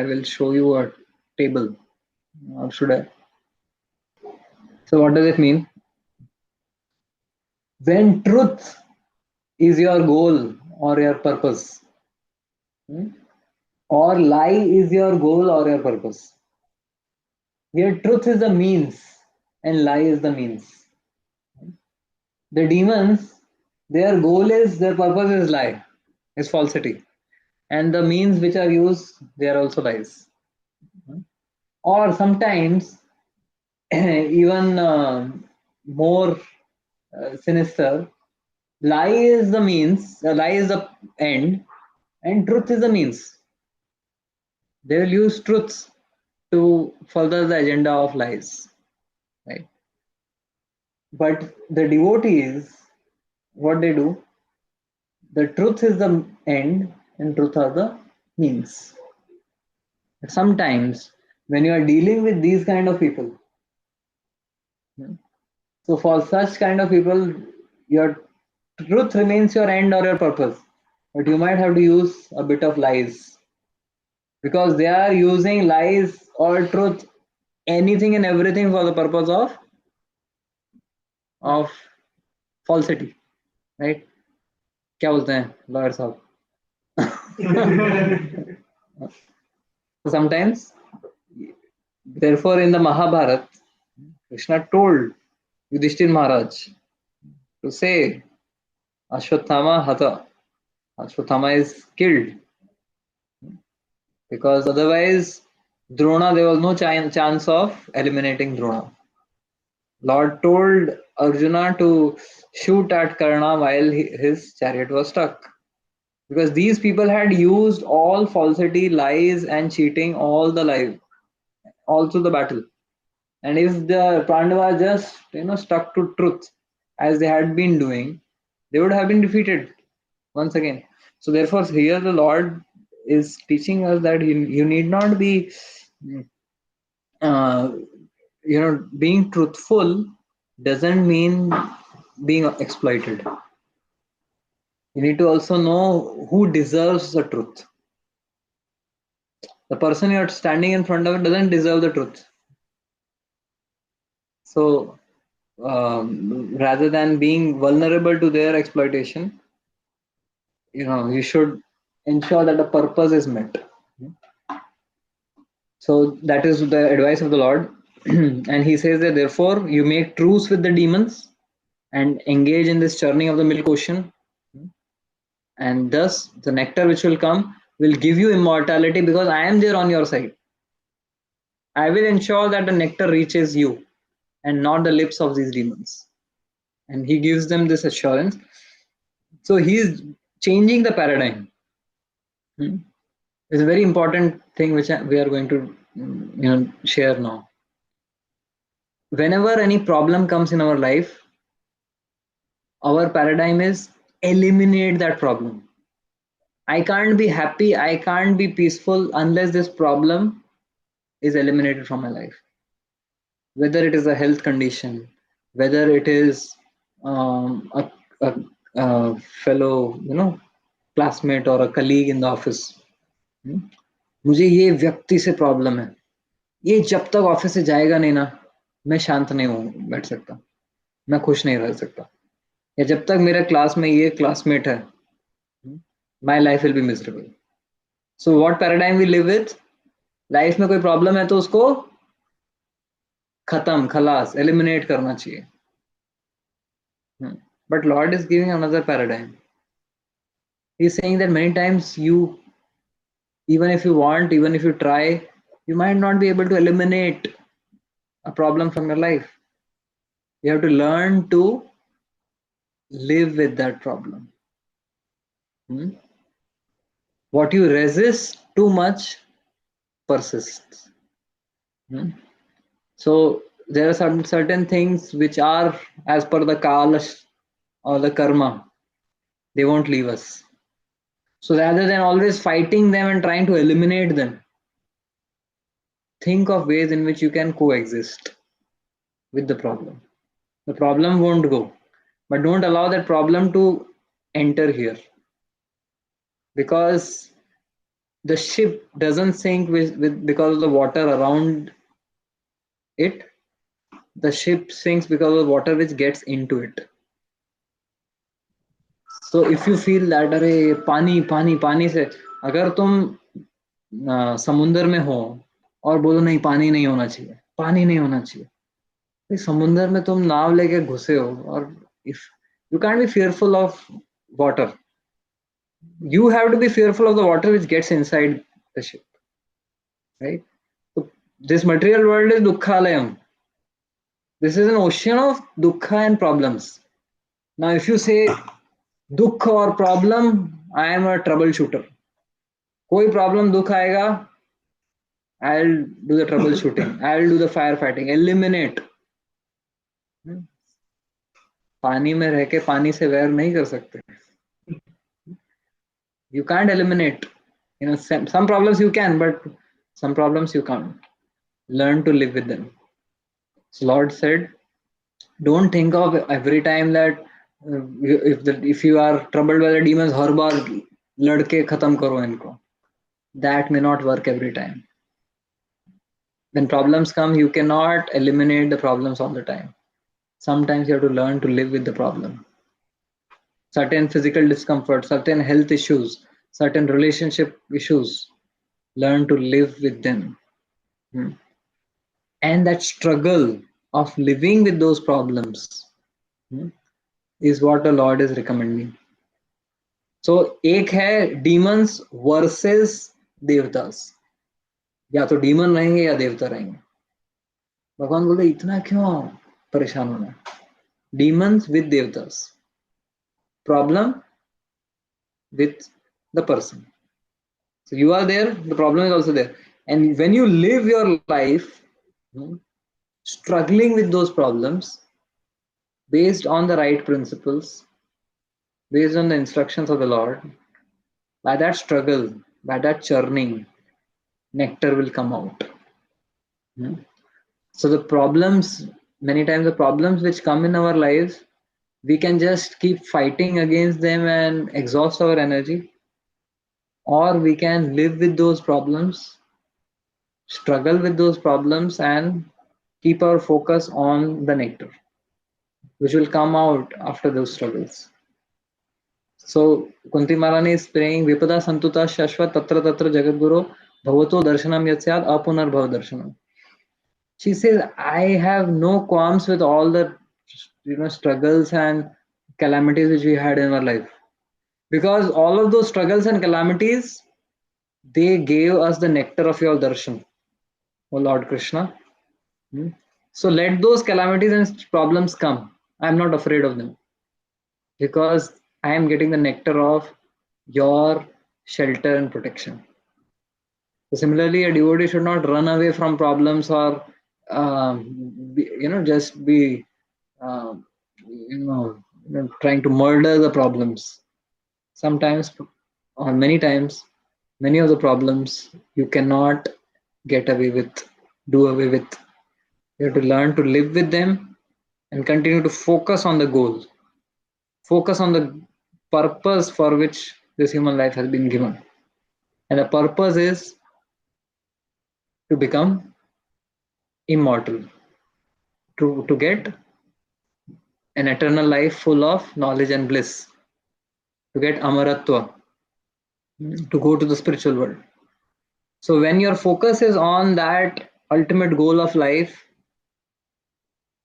will show you a table. Or should I? So what does it mean? When truth is your goal or your purpose, or lie is your goal or your purpose. Here truth is the means and lie is the means. The demons, their purpose is lie, is falsity. And the means which are used, they are also lies. Or sometimes even more sinister, lie is the means, lie is the end, and truth is the means. They will use truths to further the agenda of lies, right? But the devotees, what they do, the truth is the end and truth are the means. But sometimes when you are dealing with these kind of people, so for such kind of people, your truth remains your end or your purpose, but you might have to use a bit of lies because they are using lies or truth, anything and everything for the purpose of falsity, right? क्या बोलते हैं lawyer साहब? Sometimes, therefore, in the Mahabharata, Krishna told Yudhishthir Maharaj to say, Ashwatthama Hata. Ashwatthama is killed. Because otherwise, Drona, there was no chance of eliminating Drona. Lord told Arjuna to shoot at Karna while his chariot was stuck. Because these people had used all falsity, lies, and cheating all through the battle. And if the Pandavas just stuck to truth as they had been doing, they would have been defeated once again. So therefore, here the Lord is teaching us that you need not be, being truthful doesn't mean being exploited. You need to also know who deserves the truth. The person you're standing in front of doesn't deserve the truth. So rather than being vulnerable to their exploitation, you should ensure that the purpose is met. So that is the advice of the Lord. And he says that therefore you make truce with the demons and engage in this churning of the milk ocean. And thus the nectar which will come will give you immortality because I am there on your side. I will ensure that the nectar reaches you and not the lips of these demons. And he gives them this assurance. So he is changing the paradigm. It's a very important thing which we are going to share now. Whenever any problem comes in our life, our paradigm is eliminate that problem. I can't be happy, I can't be peaceful unless this problem is eliminated from my life. Whether it is a health condition, whether it is a fellow, classmate or a colleague in the office. मुझे ये व्यक्ति से problem है, ये जब तक office से जाएगा नहीं ना, मैं शांत नहीं हूँ बैठ सकता, मैं खुश नहीं रह सकता, या जब तक मेरे क्लास में ये क्लासमेट है, my life will be miserable. So what paradigm we live with, life में कोई प्रॉब्लम है तो उसको खत्म, खलास, एलिमिनेट करना चाहिए. But Lord is giving another paradigm. He is saying that many times you, even if you want, even if you try, you might not be able to eliminate a problem from your life. You have to learn to live with that problem. What you resist too much persists. So there are some certain things which are as per the kala or the karma, they won't leave us. So rather than always fighting them and trying to eliminate them, think of ways in which you can coexist with the problem. The problem won't go, but don't allow that problem to enter here, because the ship doesn't sink with because of the water around it. The ship sinks because of water which gets into it. So if you feel that अरे पानी पानी पानी से, अगर तुम समुंदर में हो और बोलो नहीं पानी नहीं होना चाहिए, पानी नहीं होना चाहिए, तो समुंदर में तुम नाव लेके घुसे हो, और if you can't be fearful of water, you have to be fearful of the water which gets inside the ship, right? So this material world is dukkhalayam. This is an ocean of dukkha and problems. Now if you say दुख और problem, I am a trouble shooter. कोई problem दुख आएगा, I will do the trouble shooting, I will do the fire fighting, eliminate. पानी में रह के पानी से वैर नहीं कर सकते. You can't eliminate, some problems you can, but some problems you can't. Learn to live with them. So Lord said, don't think of every time that if you are troubled by the demons, हर बार लड़के खत्म करो इनको. That may not work every time. When problems come, you cannot eliminate the problems all the time. Sometimes you have to learn to live with the problem. Certain physical discomfort, certain health issues, certain relationship issues, learn to live with them. And that struggle of living with those problems is what the Lord is recommending. So एक है demons versus देवतास, या तो demon रहेंगे या देवता रहेंगे. भगवान बोले इतना क्यों परेशान होना. Demons with devatas, problem with the person. So you are there, the problem is also there. And when you live your life struggling with those problems based on the right principles, based on the instructions of the Lord, by that struggle, by that churning, nectar will come out. So the problems, many times the problems which come in our lives, we can just keep fighting against them and exhaust our energy, or we can live with those problems, struggle with those problems, and keep our focus on the nectar which will come out after those struggles. So Kunti Maharani is praying Vipada Santuta Shashvat Tatra Tatra Jagadguru Bhavato Darshanam Yatsyad Apunar Bhav Darshanam. She says, I have no qualms with all the struggles and calamities which we had in our life, because all of those struggles and calamities, they gave us the nectar of your darshan, O Lord Krishna. So let those calamities and problems come. I am not afraid of them, because I am getting the nectar of your shelter and protection. So similarly, a devotee should not run away from problems or just be um, trying to murder the problems. Sometimes, or many times, many of the problems you cannot get away with, do away with. You have to learn to live with them and continue to focus on the goal, focus on the purpose for which this human life has been given. And the purpose is to become immortal, to get an eternal life full of knowledge and bliss, to get amaratva, to go to the spiritual world. So when your focus is on that ultimate goal of life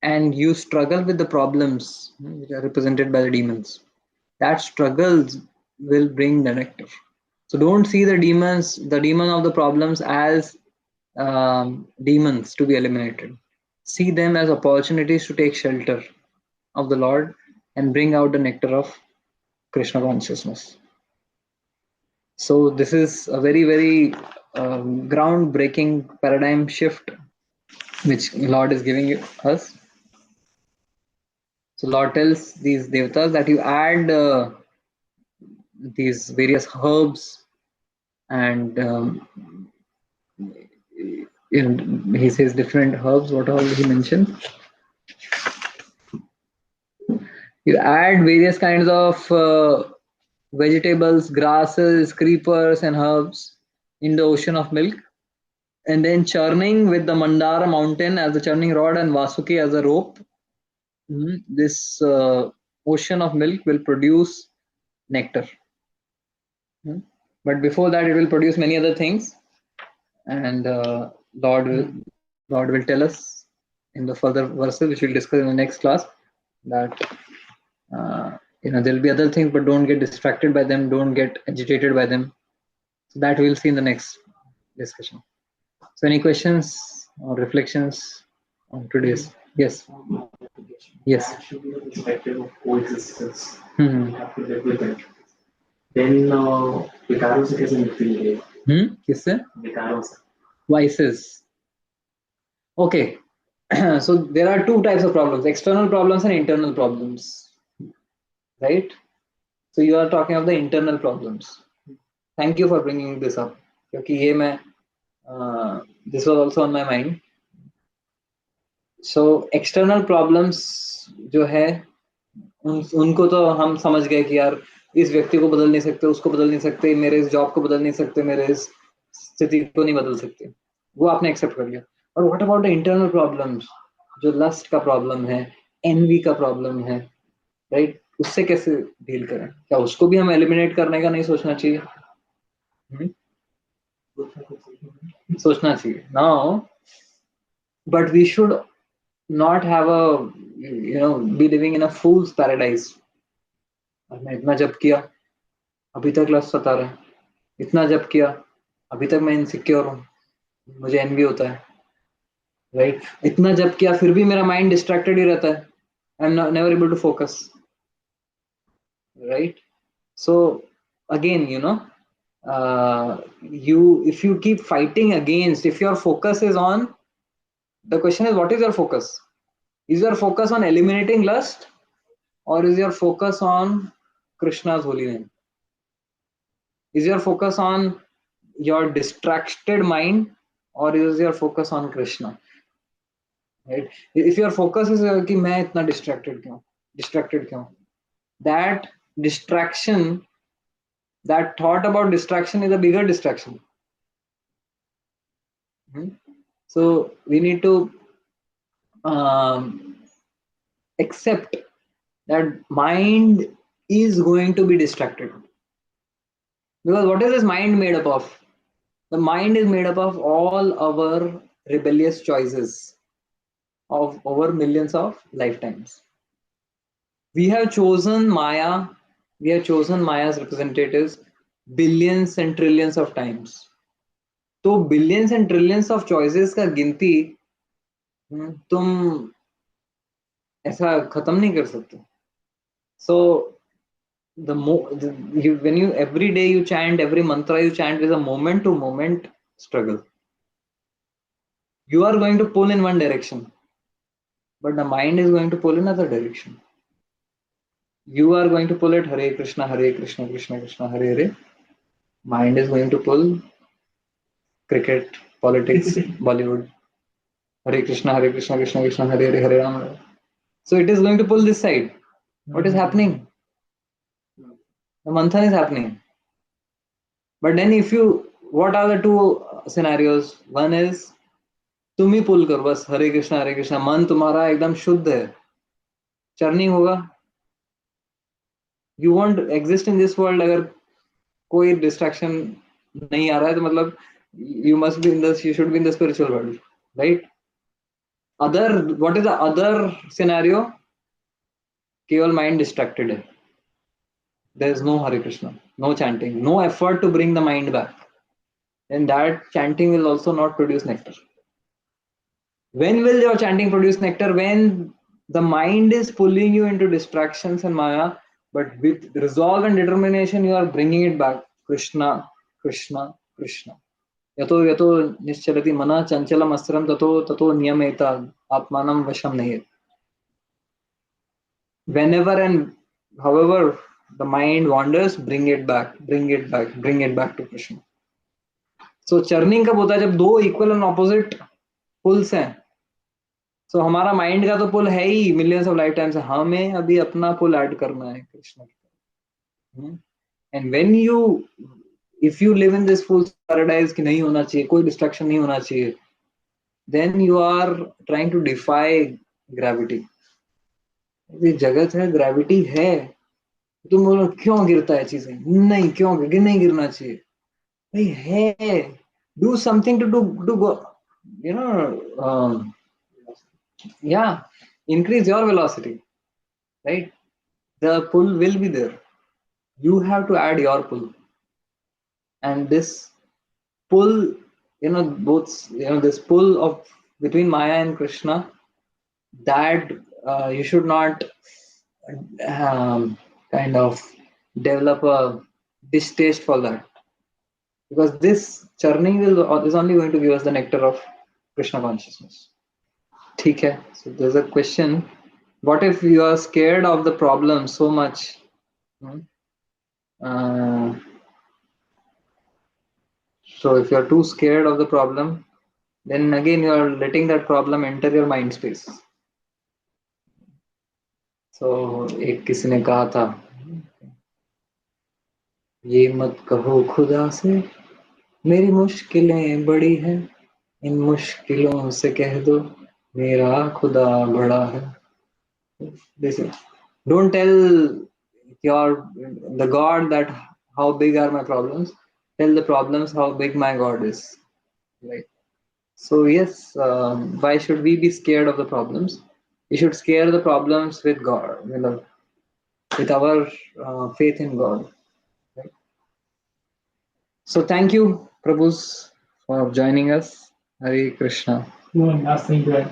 and you struggle with the problems which are represented by the demons, that struggles will bring the nectar. So don't see the demon of the problems as demons to be eliminated. See them as opportunities to take shelter of the Lord and bring out the nectar of Krishna consciousness. So this is a very, very groundbreaking paradigm shift which Lord is giving us. So Lord tells these devatas that you add these various herbs and he says different herbs. What all he mentioned? You add various kinds of vegetables, grasses, creepers, and herbs in the ocean of milk, and then churning with the Mandara mountain as the churning rod and Vasuki as a rope. This ocean of milk will produce nectar. But before that, it will produce many other things, and Lord will tell us in the further verses, which we'll discuss in the next class, that there'll be other things, but don't get distracted by them, don't get agitated by them. So that we'll see in the next discussion. So any questions or reflections on today's? Yes. Yes. That should be the perspective of coexistence. Hmm. We have to live with it. Then विकारों से कैसे मुक्ति मिलेगी? किससे? विकारों से. Vices. Okay. So there are two types of problems: external problems and internal problems. Right? So you are talking of the internal problems. Thank you for bringing this up. क्योंकि ये मैं this was also on my mind. So external problems जो है उनको तो हम समझ गए कि यार इस व्यक्ति को बदल नहीं सकते, उसको बदल नहीं सकते, मेरे इस जॉब को बदल नहीं सकते, मेरे इस स्थिति को नहीं बदल सकते, वो आपने एक्सेप्ट कर लिया. और what about the internal problems, जो लस्ट का प्रॉब्लम है, एनवी का प्रॉब्लम है, राइट? उससे कैसे डील करें? क्या उसको भी हम एलिमिनेट करने का नहीं सोचना चाहिए? सोचना चाहिए. Now but we should not have be living in a fool's paradise. मैं इतना जप किया अभी तक लस्ट सता रहा है, इतना जप किया अभी तक मैं इनसिक्योर हूँ, मुझे एनवी होता है, राइट? इतना जप किया फिर भी मेरा माइंड डिस्ट्रैक्टेड ही रहता है, I am never able to focus, right? So again if you keep fighting against, if your focus is on, the question is, what is your focus? Is your focus on eliminating lust, or is your focus on Krishna's holy name? Is your focus on your distracted mind, or is your focus on Krishna? Right? If your focus is कि मैं इतना distracted क्यों? That distraction, that thought about distraction is a bigger distraction. So we need to accept that mind is going to be distracted. Because what is this mind made up of? The mind is made up of all our rebellious choices of over millions of lifetimes. We have chosen Maya, we have chosen Maya's representatives billions and trillions of times. तो billions and trillions of choices का गिनती तुम ऐसा खत्म नहीं कर सकते. So When you every day you chant, every mantra you chant is a moment to moment struggle. You are going to pull in one direction, but the mind is going to pull in another direction. You are going to pull it Hare Krishna, Krishna Krishna, Hare Hare. Mind is going to pull cricket, politics, Bollywood. Hare Krishna, Krishna Krishna, Hare Hare, Hare Rama. So it is going to pull this side. What is happening? The Manthan is happening. But then what are the two scenarios? One is तुम ही पुल करो बस हरे कृष्णा मन तुम्हारा एकदम शुद्ध है churning होगा you want exist in this world अगर कोई डिस्ट्रैक्शन नहीं आ रहा है तो मतलब you must be in the you should be in the spiritual world right other what is the other scenario केवल माइंड डिस्ट्रैक्टेड है there is no Hare Krishna, no chanting, no effort to bring the mind back, and that chanting will also not produce nectar. When will your chanting produce nectar? When the mind is pulling you into distractions and Maya, but with resolve and determination, you are bringing it back. Krishna, Krishna, Krishna. Yato yato nischalati mana chanchalam asram tato niyameta atmanam vasham nahi. Whenever and however the mind wanders, bring it back to Krishna. So churning कब होता है जब दो equal and opposite pulls हैं. So हमारा mind का तो पुल है ही मिलियंस ऑफ लाइफ टाइम से हमें अभी अपना पुल ऐड करना है कृष्ण की तरफ. And when you if you live in this full paradise कि नहीं होना चाहिए कोई डिस्ट्रैक्शन नहीं होना चाहिए then you are trying to defy gravity. ये जगत है ग्रेविटी है तुम बोलो क्यों गिरता है चीजें नहीं क्यों नहीं गिरना चाहिए भाई है do something to do you know yeah increase your velocity right the pull will be there you have to add your pull and this pull both this pull of between Maya and Krishna that you should not kind of develop a distaste for that because this churning is only going to give us the nectar of Krishna consciousness. ठीक है so there's a question what if you are scared of the problem so much so if you are too scared of the problem then again you are letting that problem enter your mind space. So एक किसी ने कहा था ये मत कहो खुदा से मेरी मुश्किलें बड़ी हैं इन मुश्किलों से कह दो मेरा खुदा बड़ा है. Listen, don't tell the God that how big are my problems. Tell the problems how big my God is. Right. So yes, why should we be scared of the problems? We should scare the problems with God, with our faith in God. Right? So thank you, Prabhus, for joining us. Hare Krishna. Nothing good.